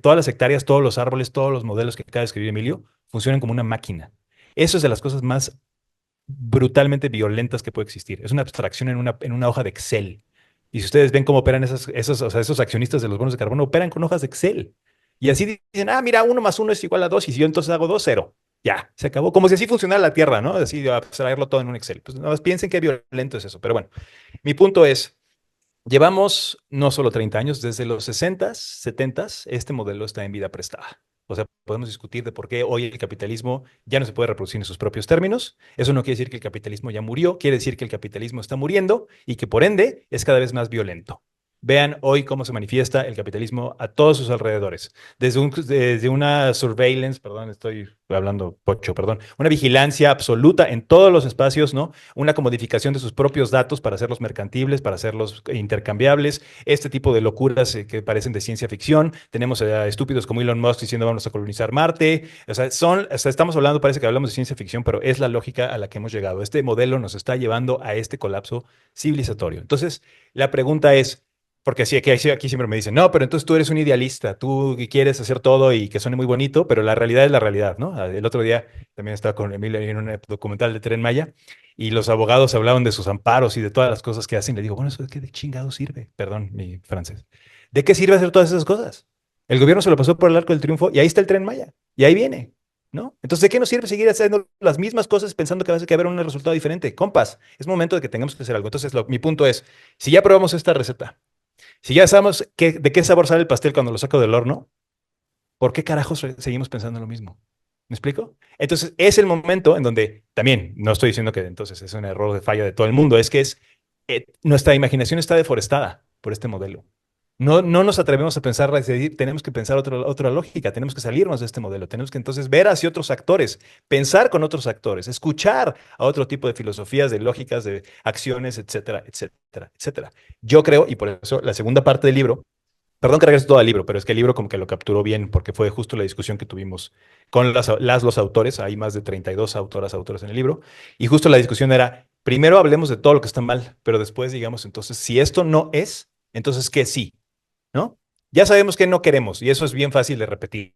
todas las hectáreas, todos los árboles, todos los modelos que acaba de escribir Emilio, funcionan como una máquina. Eso es de las cosas más brutalmente violentas que puede existir. Es una abstracción en una hoja de Excel. Y si ustedes ven cómo operan o sea, esos accionistas de los bonos de carbono, operan con hojas de Excel. Y así dicen, ah, mira, 1 más 1 es igual a 2, y si yo entonces hago 2, 0. Ya, se acabó. Como si así funcionara la Tierra, ¿no? Así, abstraerlo todo en un Excel. Pues nada más piensen qué violento es eso. Pero bueno, mi punto es, llevamos no solo 30 años, desde los 60s, 70s, este modelo está en vida prestada. O sea, podemos discutir de por qué hoy el capitalismo ya no se puede reproducir en sus propios términos. Eso no quiere decir que el capitalismo ya murió, quiere decir que el capitalismo está muriendo y que por ende es cada vez más violento. Vean hoy cómo se manifiesta el capitalismo a todos sus alrededores. Desde una surveillance, perdón, estoy hablando pocho, perdón, una vigilancia absoluta en todos los espacios, ¿no? Una comodificación de sus propios datos para hacerlos mercantibles, para hacerlos intercambiables, este tipo de locuras que parecen de ciencia ficción. Tenemos a estúpidos como Elon Musk diciendo vamos a colonizar Marte. O sea, estamos hablando, parece que hablamos de ciencia ficción, pero es la lógica a la que hemos llegado. Este modelo nos está llevando a este colapso civilizatorio. Entonces, la pregunta es, porque así, aquí siempre me dicen, no, pero entonces tú eres un idealista, tú quieres hacer todo y que suene muy bonito, pero la realidad es la realidad, ¿no? El otro día también estaba con Emilio en un documental de Tren Maya y los abogados hablaban de sus amparos y de todas las cosas que hacen. Le digo, bueno, ¿eso de qué de chingado sirve? Perdón, mi francés. ¿De qué sirve hacer todas esas cosas? El gobierno se lo pasó por el arco del triunfo y ahí está el Tren Maya. Y ahí viene, ¿no? Entonces, ¿de qué nos sirve seguir haciendo las mismas cosas pensando que va a haber un resultado diferente? Compas, es momento de que tengamos que hacer algo. Entonces, mi punto es, si ya probamos esta receta, si ya sabemos de qué sabor sale el pastel cuando lo saco del horno, ¿por qué carajos seguimos pensando en lo mismo? ¿Me explico? Entonces, es el momento en donde también, no estoy diciendo que entonces es un error de falla de todo el mundo, es que nuestra imaginación está deforestada por este modelo. No nos atrevemos a pensar, decir, tenemos que pensar otra lógica, tenemos que salirnos de este modelo, tenemos que entonces ver hacia otros actores, pensar con otros actores, escuchar a otro tipo de filosofías, de lógicas, de acciones, etcétera, etcétera, etcétera. Yo creo, y por eso la segunda parte del libro, perdón que regrese todo al libro, pero es que el libro como que lo capturó bien, porque fue justo la discusión que tuvimos con los autores, hay más de 32 autores en el libro, y justo la discusión era, primero hablemos de todo lo que está mal, pero después digamos, entonces, si esto no es, entonces, ¿qué sí? ¿No? Ya sabemos que no queremos, y eso es bien fácil de repetir.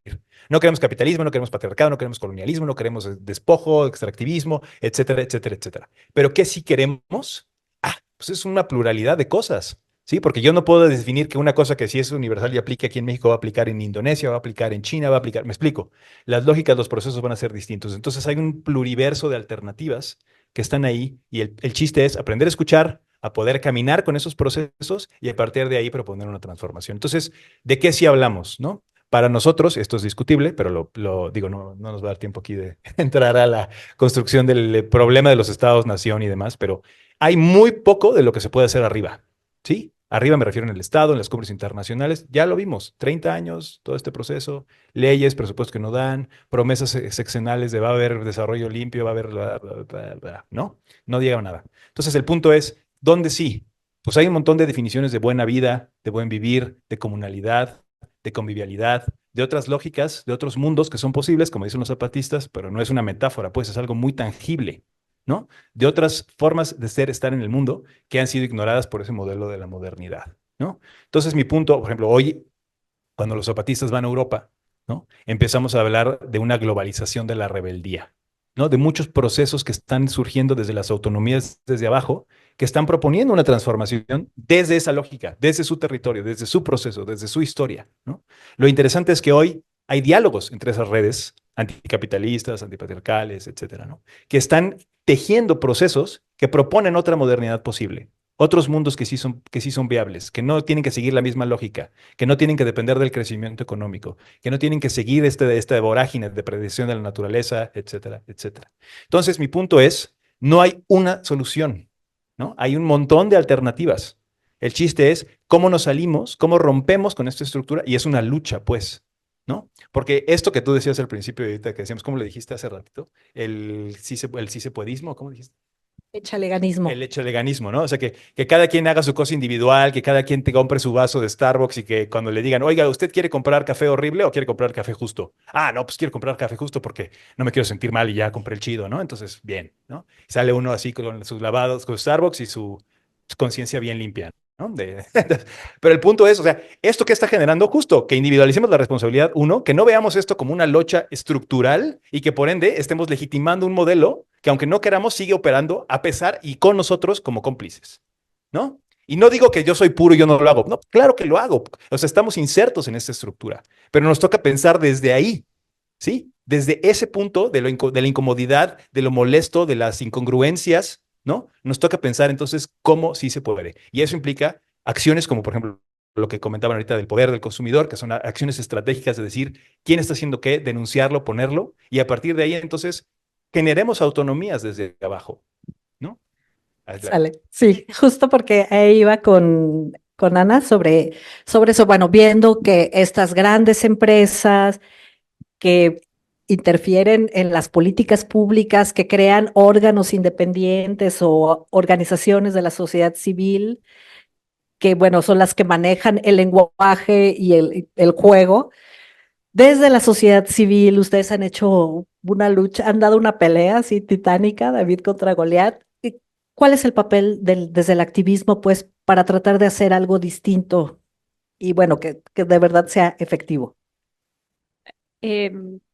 No queremos capitalismo, no queremos patriarcado, no queremos colonialismo, no queremos despojo, extractivismo, etcétera, etcétera, etcétera. Pero ¿qué sí queremos? Ah, pues es una pluralidad de cosas, ¿sí? Porque yo no puedo definir que una cosa que sí es universal y aplique aquí en México va a aplicar en Indonesia, va a aplicar en China, va a aplicar, me explico. Las lógicas, los procesos van a ser distintos. Entonces hay un pluriverso de alternativas que están ahí y el chiste es aprender a escuchar, a poder caminar con esos procesos y a partir de ahí proponer una transformación. Entonces, ¿de qué sí hablamos, no? Para nosotros, esto es discutible, pero lo digo, no nos va a dar tiempo aquí de entrar a la construcción del problema de los estados-nación y demás, pero hay muy poco de lo que se puede hacer arriba, ¿sí? Arriba me refiero en el Estado, en las cumbres internacionales, ya lo vimos, 30 años, todo este proceso, leyes, presupuestos que no dan, promesas sexenales de va a haber desarrollo limpio, va a haber, ¿no? No llega a nada. Entonces, el punto es, ¿dónde sí? Pues hay un montón de definiciones de buena vida, de buen vivir, de comunalidad, de convivialidad, de otras lógicas, de otros mundos que son posibles, como dicen los zapatistas, pero no es una metáfora, pues es algo muy tangible, ¿no? De otras formas de ser, estar en el mundo que han sido ignoradas por ese modelo de la modernidad, ¿no? Entonces, mi punto, por ejemplo, hoy, cuando los zapatistas van a Europa, ¿no? Empezamos a hablar de una globalización de la rebeldía, ¿no? De muchos procesos que están surgiendo desde las autonomías, desde abajo, que están proponiendo una transformación desde esa lógica, desde su territorio, desde su proceso, desde su historia, ¿no? Lo interesante es que hoy hay diálogos entre esas redes anticapitalistas, antipatriarcales, etcétera, ¿no? Que están tejiendo procesos que proponen otra modernidad posible, otros mundos que sí son viables, que no tienen que seguir la misma lógica, que no tienen que depender del crecimiento económico, que no tienen que seguir esta vorágine de predicción de la naturaleza, etcétera, etcétera. Entonces, mi punto es, no hay una solución, ¿no? Hay un montón de alternativas. El chiste es cómo nos salimos, cómo rompemos con esta estructura, y es una lucha, pues, ¿no? Porque esto que tú decías al principio, ahorita que decíamos, ¿cómo le dijiste hace ratito? El sí se puedismo, ¿cómo dijiste? Echaleganismo. El hecho leganismo, ¿no? O sea, que cada quien haga su cosa individual, que cada quien te compre su vaso de Starbucks y que cuando le digan, oiga, ¿usted quiere comprar café horrible o quiere comprar café justo? Ah, no, pues quiero comprar café justo porque no me quiero sentir mal y ya compré el chido, ¿no? Entonces, bien, ¿no? Sale uno así con sus lavados, con Starbucks y su conciencia bien limpia, ¿no? Pero el punto es, o sea, ¿esto qué está generando? Justo que individualicemos la responsabilidad, uno, que no veamos esto como una locha estructural y que por ende estemos legitimando un modelo que aunque no queramos sigue operando a pesar y con nosotros como cómplices, ¿no? Y no digo que yo soy puro y yo no lo hago, no, claro que lo hago, o sea, estamos insertos en esta estructura, pero nos toca pensar desde ahí, ¿sí? Desde ese punto de la incomodidad, de lo molesto, de las incongruencias, ¿no? Nos toca pensar entonces cómo sí se puede. Y eso implica acciones como, por ejemplo, lo que comentaban ahorita del poder del consumidor, que son acciones estratégicas de decir quién está haciendo qué, denunciarlo, ponerlo, y a partir de ahí entonces generemos autonomías desde abajo, ¿no? Sale. Sí, justo porque ahí iba con Ana sobre eso, bueno, viendo que estas grandes empresas que interfieren en las políticas públicas, que crean órganos independientes o organizaciones de la sociedad civil, que bueno, son las que manejan el lenguaje y el juego. Desde la sociedad civil, ustedes han hecho una lucha, han dado una pelea así titánica, David contra Goliat. ¿Cuál es el papel desde el activismo, pues, para tratar de hacer algo distinto y bueno, que de verdad sea efectivo?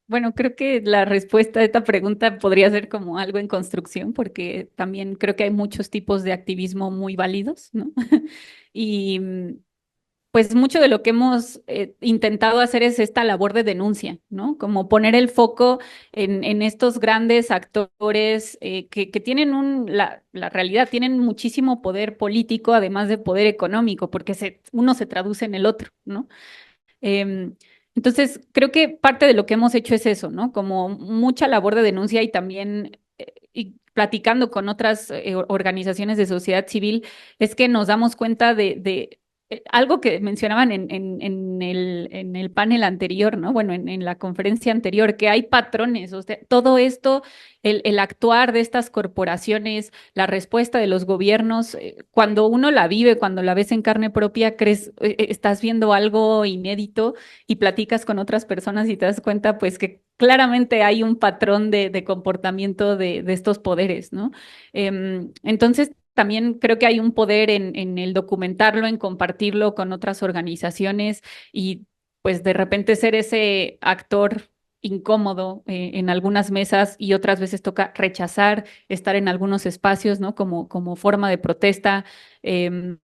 Bueno, creo que la respuesta a esta pregunta podría ser como algo en construcción, porque también creo que hay muchos tipos de activismo muy válidos, ¿no? Y pues mucho de lo que hemos intentado hacer es esta labor de denuncia, ¿no? Como poner el foco en estos grandes actores que tienen la realidad, tienen muchísimo poder político, además de poder económico, porque uno se traduce en el otro, ¿no? Em, entonces, creo que parte de lo que hemos hecho es eso, ¿no? Como mucha labor de denuncia y también y platicando con otras organizaciones de sociedad civil, es que nos damos cuenta de algo que mencionaban en el panel anterior, ¿no? Bueno, en la conferencia anterior, que hay patrones, o sea, todo esto, el actuar de estas corporaciones, la respuesta de los gobiernos, cuando uno la vive, cuando la ves en carne propia, crees, estás viendo algo inédito y platicas con otras personas y te das cuenta, pues, que claramente hay un patrón de comportamiento de estos poderes, ¿no? Entonces, también creo que hay un poder en el documentarlo, en compartirlo con otras organizaciones y pues de repente ser ese actor incómodo en algunas mesas y otras veces toca rechazar estar en algunos espacios, ¿no? Como forma de protesta. Eh,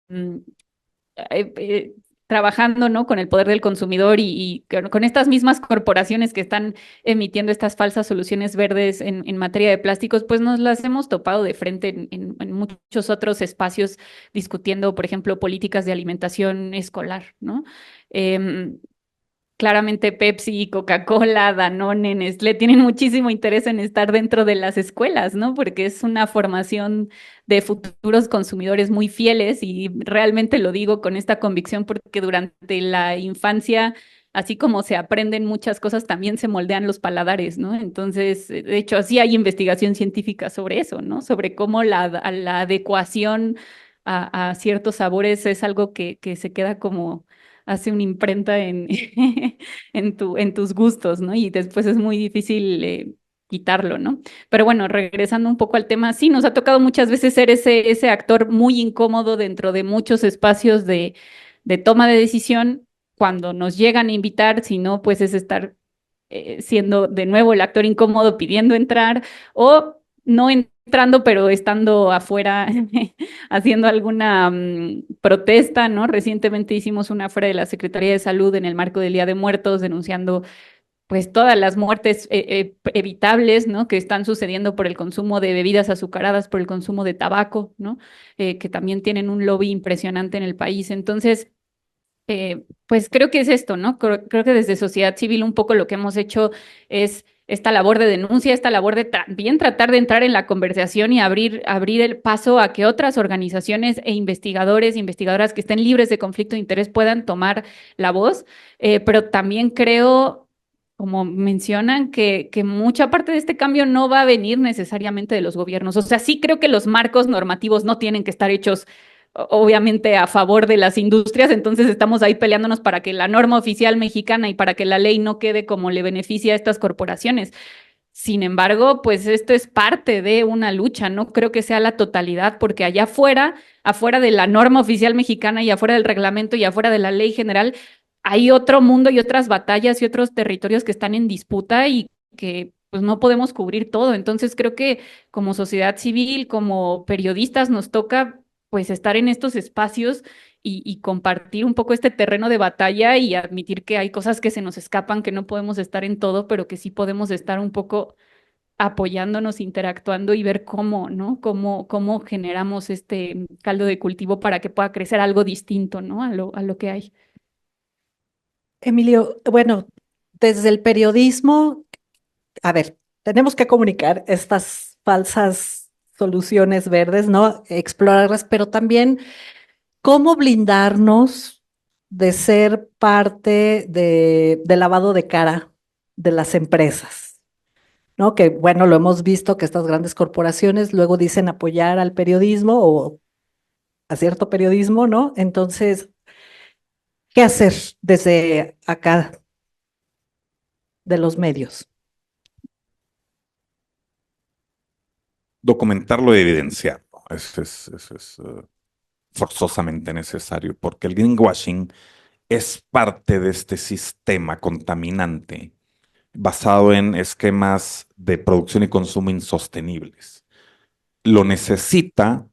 eh, Trabajando, ¿no? Con el poder del consumidor y con estas mismas corporaciones que están emitiendo estas falsas soluciones verdes en materia de plásticos, pues nos las hemos topado de frente en muchos otros espacios discutiendo, por ejemplo, políticas de alimentación escolar, ¿no? Em, Claramente Pepsi, Coca-Cola, Danone, Nestlé tienen muchísimo interés en estar dentro de las escuelas, ¿no? Porque es una formación de futuros consumidores muy fieles y realmente lo digo con esta convicción porque durante la infancia, así como se aprenden muchas cosas, también se moldean los paladares, ¿no? Entonces, de hecho, sí hay investigación científica sobre eso, ¿no? Sobre cómo la adecuación a ciertos sabores es algo que se queda como hace una imprenta en tus gustos, ¿no? Y después es muy difícil quitarlo, ¿no? Pero bueno, regresando un poco al tema, sí, nos ha tocado muchas veces ser ese actor muy incómodo dentro de muchos espacios de toma de decisión cuando nos llegan a invitar, si no, pues es estar siendo de nuevo el actor incómodo pidiendo entrar o no entrando, pero estando afuera haciendo alguna protesta, ¿no? Recientemente hicimos una fuera de la Secretaría de Salud en el marco del Día de Muertos, denunciando pues todas las muertes evitables, ¿no? Que están sucediendo por el consumo de bebidas azucaradas, por el consumo de tabaco, ¿no? Que también tienen un lobby impresionante en el país. Entonces, pues creo que es esto, ¿no? Creo que desde sociedad civil un poco lo que hemos hecho es esta labor de denuncia, esta labor de también tratar de entrar en la conversación y abrir el paso a que otras organizaciones e investigadores, investigadoras que estén libres de conflicto de interés puedan tomar la voz, pero también creo, como mencionan, que mucha parte de este cambio no va a venir necesariamente de los gobiernos. O sea, sí creo que los marcos normativos no tienen que estar hechos obviamente a favor de las industrias, entonces estamos ahí peleándonos para que la norma oficial mexicana y para que la ley no quede como le beneficia a estas corporaciones. Sin embargo, pues esto es parte de una lucha, no creo que sea la totalidad, porque allá afuera de la norma oficial mexicana y afuera del reglamento y afuera de la ley general, hay otro mundo y otras batallas y otros territorios que están en disputa y que pues no podemos cubrir todo. Entonces creo que como sociedad civil, como periodistas, nos toca pues estar en estos espacios y compartir un poco este terreno de batalla y admitir que hay cosas que se nos escapan, que no podemos estar en todo, pero que sí podemos estar un poco apoyándonos, interactuando y ver cómo, ¿no? Cómo generamos este caldo de cultivo para que pueda crecer algo distinto, ¿no? A lo que hay. Emilio, bueno, desde el periodismo, a ver, tenemos que comunicar estas falsas soluciones verdes, ¿no? Explorarlas, pero también cómo blindarnos de ser parte de lavado de cara de las empresas, ¿no? Que bueno, lo hemos visto que estas grandes corporaciones luego dicen apoyar al periodismo o a cierto periodismo, ¿no? Entonces, ¿qué hacer desde acá de los medios? Documentarlo y evidenciarlo. Eso es forzosamente necesario, porque el greenwashing es parte de este sistema contaminante basado en esquemas de producción y consumo insostenibles. Lo necesita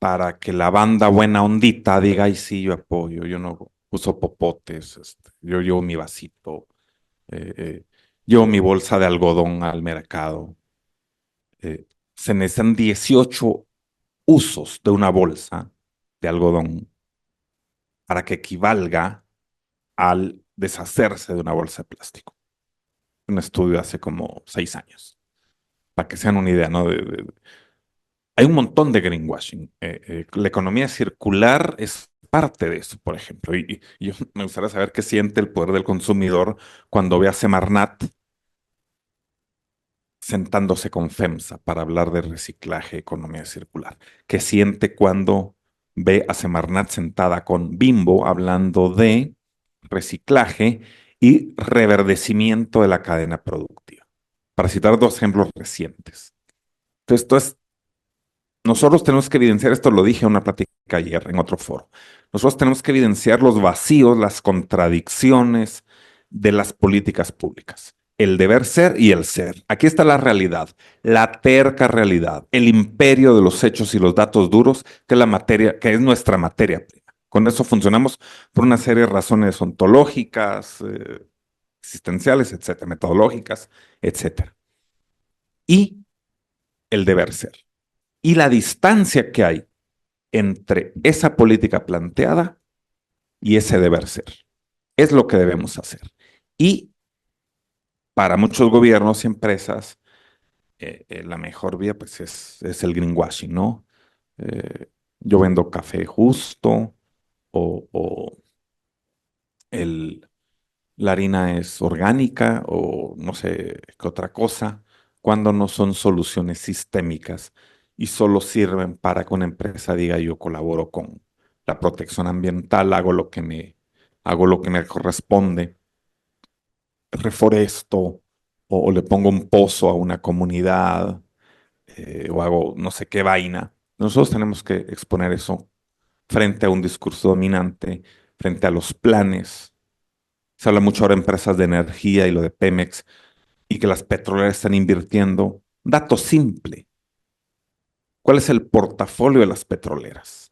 para que la banda buena ondita diga, ay, sí, yo apoyo, yo no uso popotes, yo llevo mi vasito, llevo mi bolsa de algodón al mercado. Eh, Se necesitan 18 usos de una bolsa de algodón para que equivalga al deshacerse de una bolsa de plástico. Un estudio hace como 6 años, para que sean una idea, ¿no? Hay un montón de greenwashing. La economía circular es parte de eso, por ejemplo. Y yo me gustaría saber qué siente el poder del consumidor cuando ve a Semarnat sentándose con FEMSA para hablar de reciclaje, economía circular. ¿Qué siente cuando ve a Semarnat sentada con Bimbo hablando de reciclaje y reverdecimiento de la cadena productiva? Para citar 2 ejemplos recientes. Entonces, nosotros tenemos que evidenciar, esto lo dije en una plática ayer en otro foro, nosotros tenemos que evidenciar los vacíos, las contradicciones de las políticas públicas, el deber ser y el ser. Aquí está la realidad, la terca realidad, el imperio de los hechos y los datos duros, que es la materia, que es nuestra materia prima. Con eso funcionamos por una serie de razones ontológicas, existenciales, etcétera, metodológicas, etcétera. Y el deber ser. Y la distancia que hay entre esa política planteada y ese deber ser. Es lo que debemos hacer. Y para muchos gobiernos y empresas, la mejor vía pues es el greenwashing, ¿no? Eh, yo vendo café justo o el, la harina es orgánica o no sé qué otra cosa, cuando no son soluciones sistémicas y solo sirven para que una empresa diga yo colaboro con la protección ambiental, hago lo que me corresponde, reforesto o le pongo un pozo a una comunidad o hago no sé qué vaina. Nosotros tenemos que exponer eso frente a un discurso dominante, frente a los planes. Se habla mucho ahora de empresas de energía y lo de Pemex y que las petroleras están invirtiendo. Dato simple. ¿Cuál es el portafolio de las petroleras?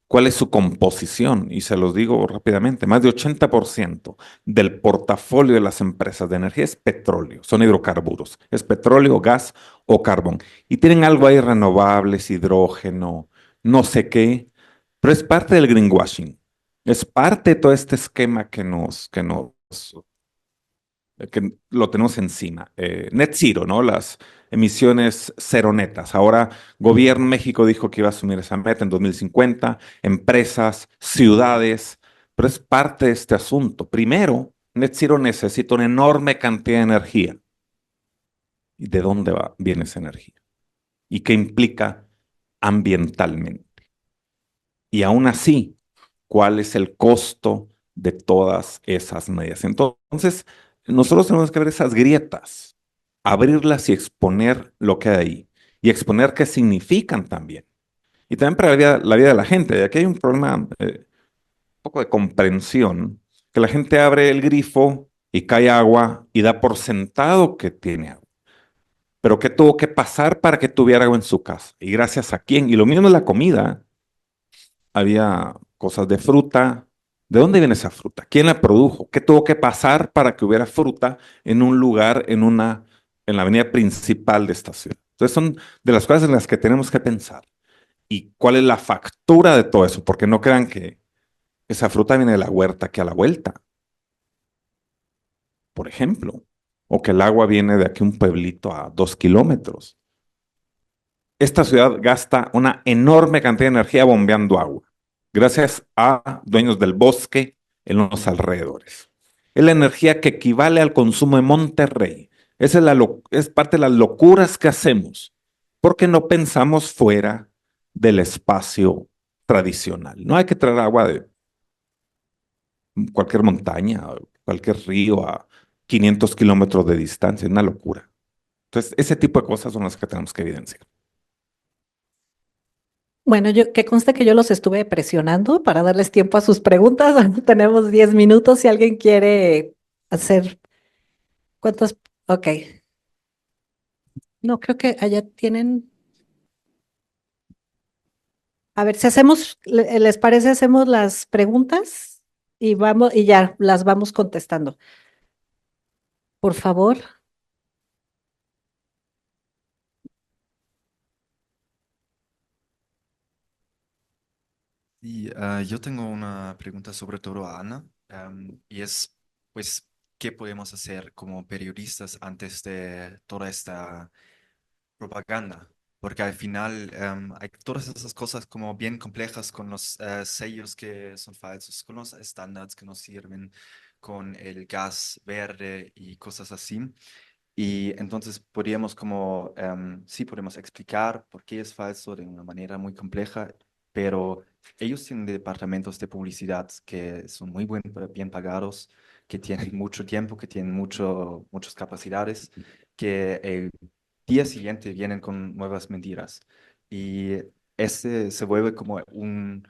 ¿Cuál es su composición? Y se los digo rápidamente, más de 80% del portafolio de las empresas de energía es petróleo, son hidrocarburos, es petróleo, gas o carbón. Y tienen algo ahí renovables, hidrógeno, no sé qué, pero es parte del greenwashing. Es parte de todo este esquema que lo tenemos encima. Net zero, ¿no? Las emisiones cero netas. Ahora, gobierno México dijo que iba a asumir esa meta en 2050, empresas, ciudades, pero es parte de este asunto. Primero, net zero necesita una enorme cantidad de energía. ¿Y de dónde viene esa energía? ¿Y qué implica ambientalmente? Y aún así, ¿cuál es el costo de todas esas medidas? Entonces, nosotros tenemos que ver esas grietas, abrirlas y exponer lo que hay ahí. Y exponer qué significan también. Y también para la vida de la gente. Y aquí hay un problema, un poco de comprensión, que la gente abre el grifo y cae agua y da por sentado que tiene agua. Pero ¿qué tuvo que pasar para que tuviera agua en su casa? ¿Y gracias a quién? Y lo mismo es la comida. Había cosas de fruta. ¿De dónde viene esa fruta? ¿Quién la produjo? ¿Qué tuvo que pasar para que hubiera fruta en un lugar, en la avenida principal de esta ciudad? Entonces son de las cosas en las que tenemos que pensar. ¿Y cuál es la factura de todo eso? Porque no crean que esa fruta viene de la huerta que a la vuelta, por ejemplo, o que el agua viene de aquí a un pueblito a 2 kilómetros. Esta ciudad gasta una enorme cantidad de energía bombeando agua, gracias a dueños del bosque en los alrededores. Es la energía que equivale al consumo de Monterrey. Esa es parte de las locuras que hacemos, porque no pensamos fuera del espacio tradicional. No hay que traer agua de cualquier montaña, cualquier río a 500 kilómetros de distancia. Es una locura. Entonces, ese tipo de cosas son las que tenemos que evidenciar. Bueno, que conste que yo los estuve presionando para darles tiempo a sus preguntas. Tenemos 10 minutos si alguien quiere hacer. ¿Cuántas? Ok. No, creo que allá tienen. A ver, si hacemos, ¿les parece hacemos las preguntas? y ya las vamos contestando. Por favor. Y yo tengo una pregunta sobre todo a Ana, y es, pues, ¿qué podemos hacer como periodistas antes de toda esta propaganda? Porque al final hay todas esas cosas como bien complejas con los sellos que son falsos, con los estándares que no sirven, con el gas verde y cosas así. Y entonces podríamos como, sí, podemos explicar por qué es falso de una manera muy compleja, pero ellos tienen departamentos de publicidad que son muy bien pagados, que tienen mucho tiempo, que tienen muchas capacidades, que el día siguiente vienen con nuevas mentiras. Y ese se vuelve como un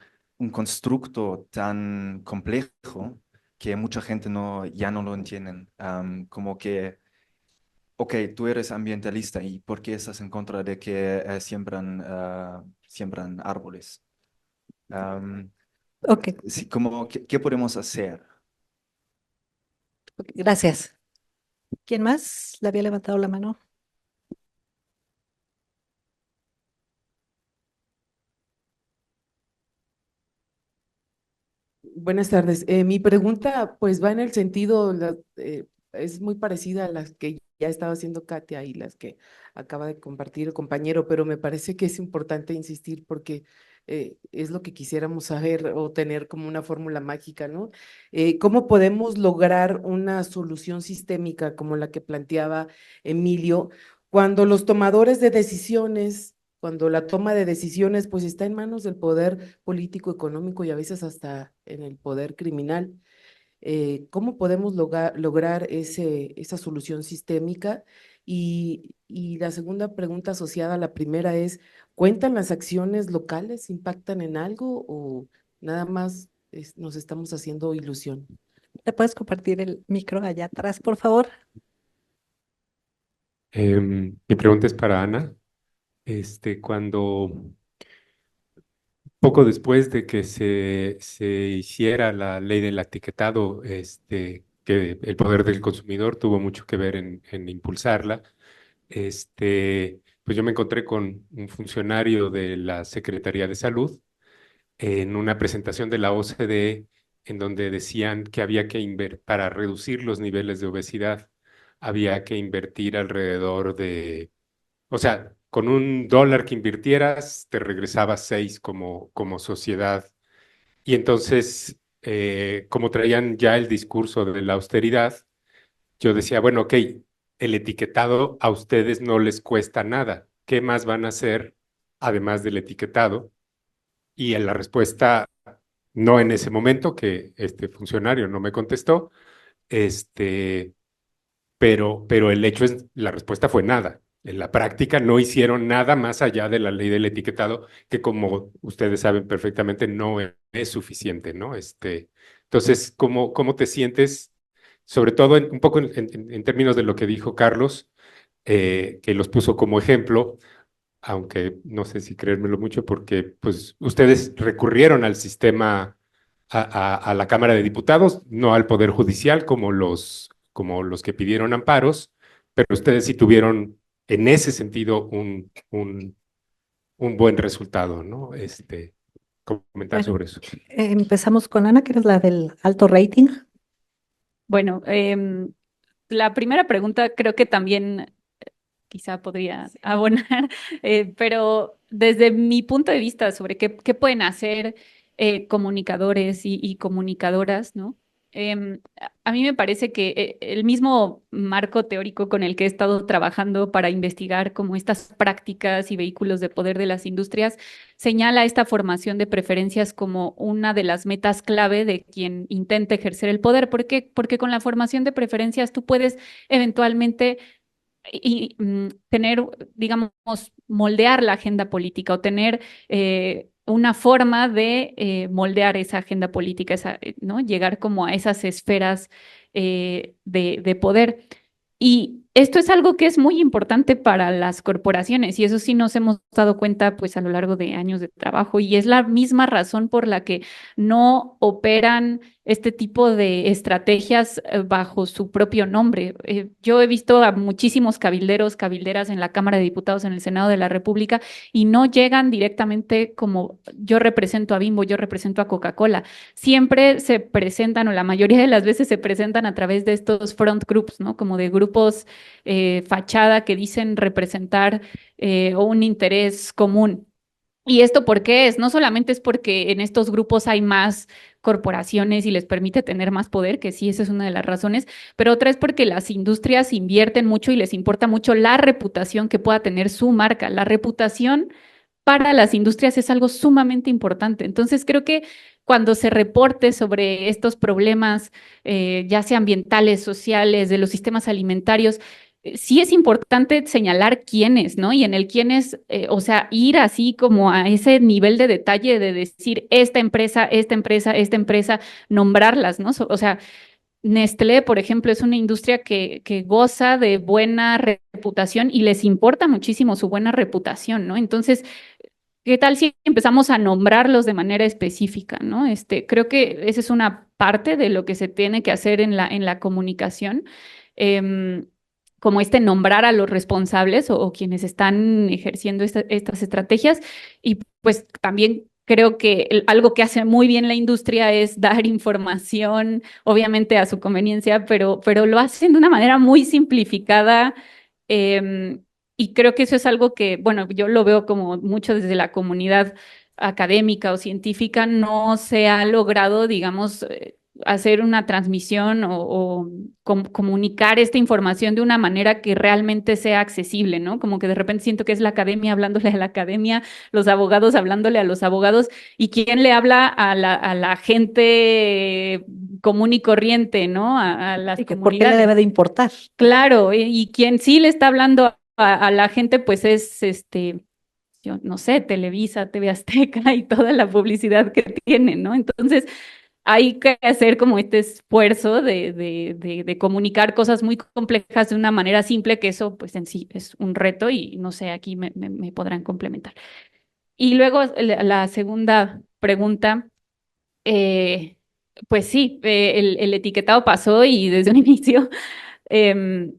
constructo tan complejo que mucha gente ya no lo entienden. Como que ok, tú eres ambientalista y ¿por qué estás en contra de que siembran árboles? Am, Ok, sí, como, ¿qué podemos hacer? gracias. ¿Quién más le había levantado la mano? Buenas tardes. Mi pregunta pues va en el sentido, es muy parecida a las que ya estaba haciendo Katia y las que acaba de compartir el compañero, pero me parece que es importante insistir porque es lo que quisiéramos saber o tener como una fórmula mágica, ¿no? ¿Cómo podemos lograr una solución sistémica como la que planteaba Emilio cuando los tomadores de decisiones, cuando la toma de decisiones pues está en manos del poder político, económico y a veces hasta en el poder criminal? ¿Cómo podemos lograr esa solución sistémica? Y la segunda pregunta asociada a la primera es, ¿cuentan las acciones locales? ¿Impactan en algo o nada más nos estamos haciendo ilusión? ¿Te puedes compartir el micro allá atrás, por favor? Mi pregunta es para Ana. Cuando poco después de que se hiciera la ley del etiquetado, que el poder del consumidor tuvo mucho que ver en impulsarla, pues yo me encontré con un funcionario de la Secretaría de Salud en una presentación de la OCDE en donde decían que había que invertir, para reducir los niveles de obesidad, había que invertir alrededor de, o sea, con $1 que invirtieras, te regresaba 6 como sociedad. Y entonces, como traían ya el discurso de la austeridad, yo decía, bueno, ok, el etiquetado a ustedes no les cuesta nada. ¿Qué más van a hacer además del etiquetado? Y en la respuesta, no en ese momento, que este funcionario no me contestó, este, pero el hecho es, la respuesta fue nada. En la práctica no hicieron nada más allá de la ley del etiquetado, que como ustedes saben perfectamente no es suficiente, ¿no? Entonces, ¿cómo te sientes, sobre todo un poco en términos de lo que dijo Carlos, que los puso como ejemplo, aunque no sé si creérmelo mucho, porque pues ustedes recurrieron al sistema, a la Cámara de Diputados, no al Poder Judicial como los que pidieron amparos, pero ustedes sí tuvieron en ese sentido un buen resultado, ¿no? Comentar Bueno, sobre eso. empezamos con Ana, que eres la del alto rating. Bueno, la primera pregunta creo que también quizá podría abonar, pero desde mi punto de vista sobre qué pueden hacer comunicadores y comunicadoras, ¿no? A mí me parece que el mismo marco teórico con el que he estado trabajando para investigar como estas prácticas y vehículos de poder de las industrias señala esta formación de preferencias como una de las metas clave de quien intenta ejercer el poder. ¿Por qué? Porque con la formación de preferencias tú puedes eventualmente tener, digamos, moldear la agenda política o tener una forma de moldear esa agenda política, ¿no? Llegar como a esas esferas de poder. Y esto es algo que es muy importante para las corporaciones y eso sí nos hemos dado cuenta pues a lo largo de años de trabajo y es la misma razón por la que no operan este tipo de estrategias bajo su propio nombre. Yo he visto a muchísimos cabilderos, cabilderas en la Cámara de Diputados, en el Senado de la República, y no llegan directamente como yo represento a Bimbo, yo represento a Coca-Cola. Siempre se presentan, o la mayoría de las veces se presentan a través de estos front groups, ¿no? Como de grupos fachada que dicen representar un interés común. ¿Y esto por qué es? No solamente es porque en estos grupos hay más corporaciones y les permite tener más poder, que sí, esa es una de las razones, pero otra es porque las industrias invierten mucho y les importa mucho la reputación que pueda tener su marca. La reputación para las industrias es algo sumamente importante. Entonces, creo que cuando se reporte sobre estos problemas, ya sea ambientales, sociales, de los sistemas alimentarios, sí es importante señalar quiénes, ¿no? Y en el quiénes, o sea, ir así como a ese nivel de detalle de decir esta empresa, esta empresa, esta empresa, nombrarlas, ¿no? O sea, Nestlé, por ejemplo, es una industria que goza de buena reputación y les importa muchísimo su buena reputación, ¿no? Entonces, ¿qué tal si empezamos a nombrarlos de manera específica, ¿no? Creo que esa es una parte de lo que se tiene que hacer en la comunicación. Em, Como nombrar a los responsables o quienes están ejerciendo estas estrategias. Y pues también creo que algo que hace muy bien la industria es dar información, obviamente a su conveniencia, pero lo hacen de una manera muy simplificada. Y creo que eso es algo que, bueno, yo lo veo como mucho desde la comunidad académica o científica, no se ha logrado, digamos, hacer una transmisión o comunicar esta información de una manera que realmente sea accesible, ¿no? Como que de repente siento que es la academia hablándole a la academia, los abogados hablándole a los abogados, y quién le habla a la gente común y corriente, ¿no? A las ¿Y que por qué le comunidades. debe de importar? Claro, y quien sí le está hablando a la gente, pues es yo no sé, Televisa, TV Azteca y toda la publicidad que tienen, ¿no? Entonces, hay que hacer como este esfuerzo de comunicar cosas muy complejas de una manera simple, que eso pues en sí es un reto y no sé, aquí me podrán complementar. Y luego la segunda pregunta, eh, pues sí, el etiquetado pasó y desde un inicio em,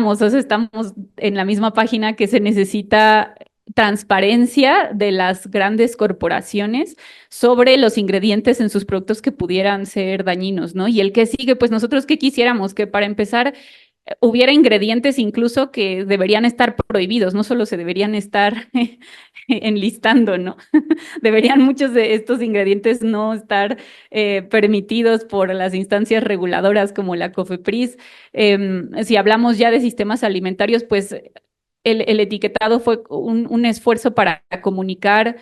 o sea, estamos en la misma página que se necesita transparencia de las grandes corporaciones sobre los ingredientes en sus productos que pudieran ser dañinos, ¿no? Y el que sigue, pues nosotros qué quisiéramos, que para empezar hubiera ingredientes incluso que deberían estar prohibidos, no solo se deberían estar enlistando, ¿no? Deberían muchos de estos ingredientes no estar permitidos por las instancias reguladoras como la COFEPRIS. Si hablamos ya de sistemas alimentarios, pues el etiquetado fue un esfuerzo para comunicar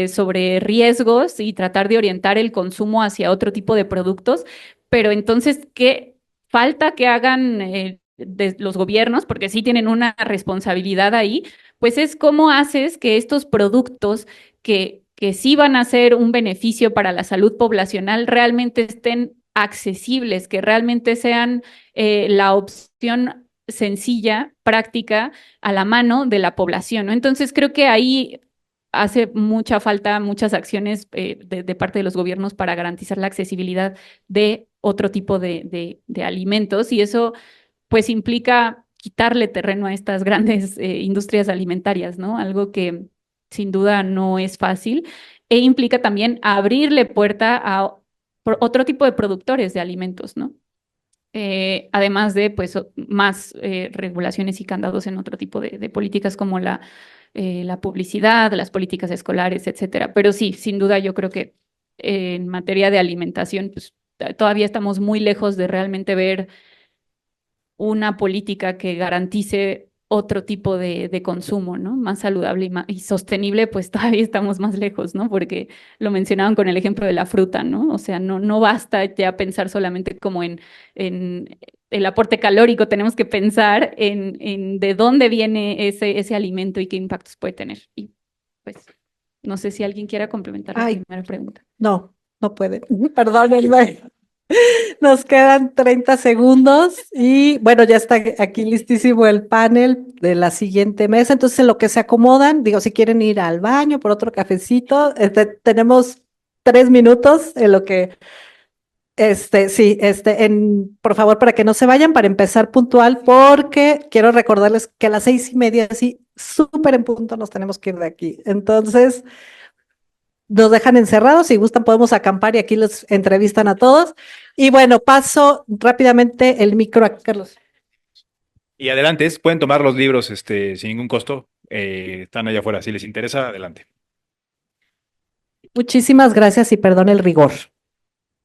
sobre riesgos y tratar de orientar el consumo hacia otro tipo de productos, pero entonces, ¿qué falta que hagan de los gobiernos? Porque sí tienen una responsabilidad ahí, pues es cómo haces que estos productos que sí van a ser un beneficio para la salud poblacional realmente estén accesibles, que realmente sean la opción sencilla, práctica, a la mano de la población, ¿no? Entonces creo que ahí hace mucha falta muchas acciones de parte de los gobiernos para garantizar la accesibilidad de otro tipo de alimentos, y eso pues implica quitarle terreno a estas grandes industrias alimentarias, ¿no? Algo que sin duda no es fácil, e implica también abrirle puerta a otro tipo de productores de alimentos, ¿no? Además de pues más regulaciones y candados en otro tipo de políticas como la publicidad, las políticas escolares, etcétera. Pero sí, sin duda yo creo que en materia de alimentación, pues todavía estamos muy lejos de realmente ver una política que garantice otro tipo de consumo, ¿no? Más saludable y sostenible, pues todavía estamos más lejos, ¿no? Porque lo mencionaban con el ejemplo de la fruta, ¿no? O sea, no basta ya pensar solamente como en el aporte calórico, tenemos que pensar en de dónde viene ese alimento y qué impactos puede tener. Y pues, no sé si alguien quiera complementar la primera pregunta. No puede. Perdónenme. Nos quedan 30 segundos y bueno, ya está aquí listísimo el panel de la siguiente mesa. Entonces, en lo que se acomodan, digo, si quieren ir al baño por otro cafecito, tenemos 3 minutos en lo que Sí, por favor, para que no se vayan, para empezar puntual, porque quiero recordarles que a las 6:30, así, súper en punto, nos tenemos que ir de aquí. Entonces, nos dejan encerrados, si gustan podemos acampar y aquí los entrevistan a todos. Y bueno, paso rápidamente el micro a Carlos. Y adelante, pueden tomar los libros sin ningún costo. Están allá afuera. Si les interesa, adelante. Muchísimas gracias y perdón el rigor.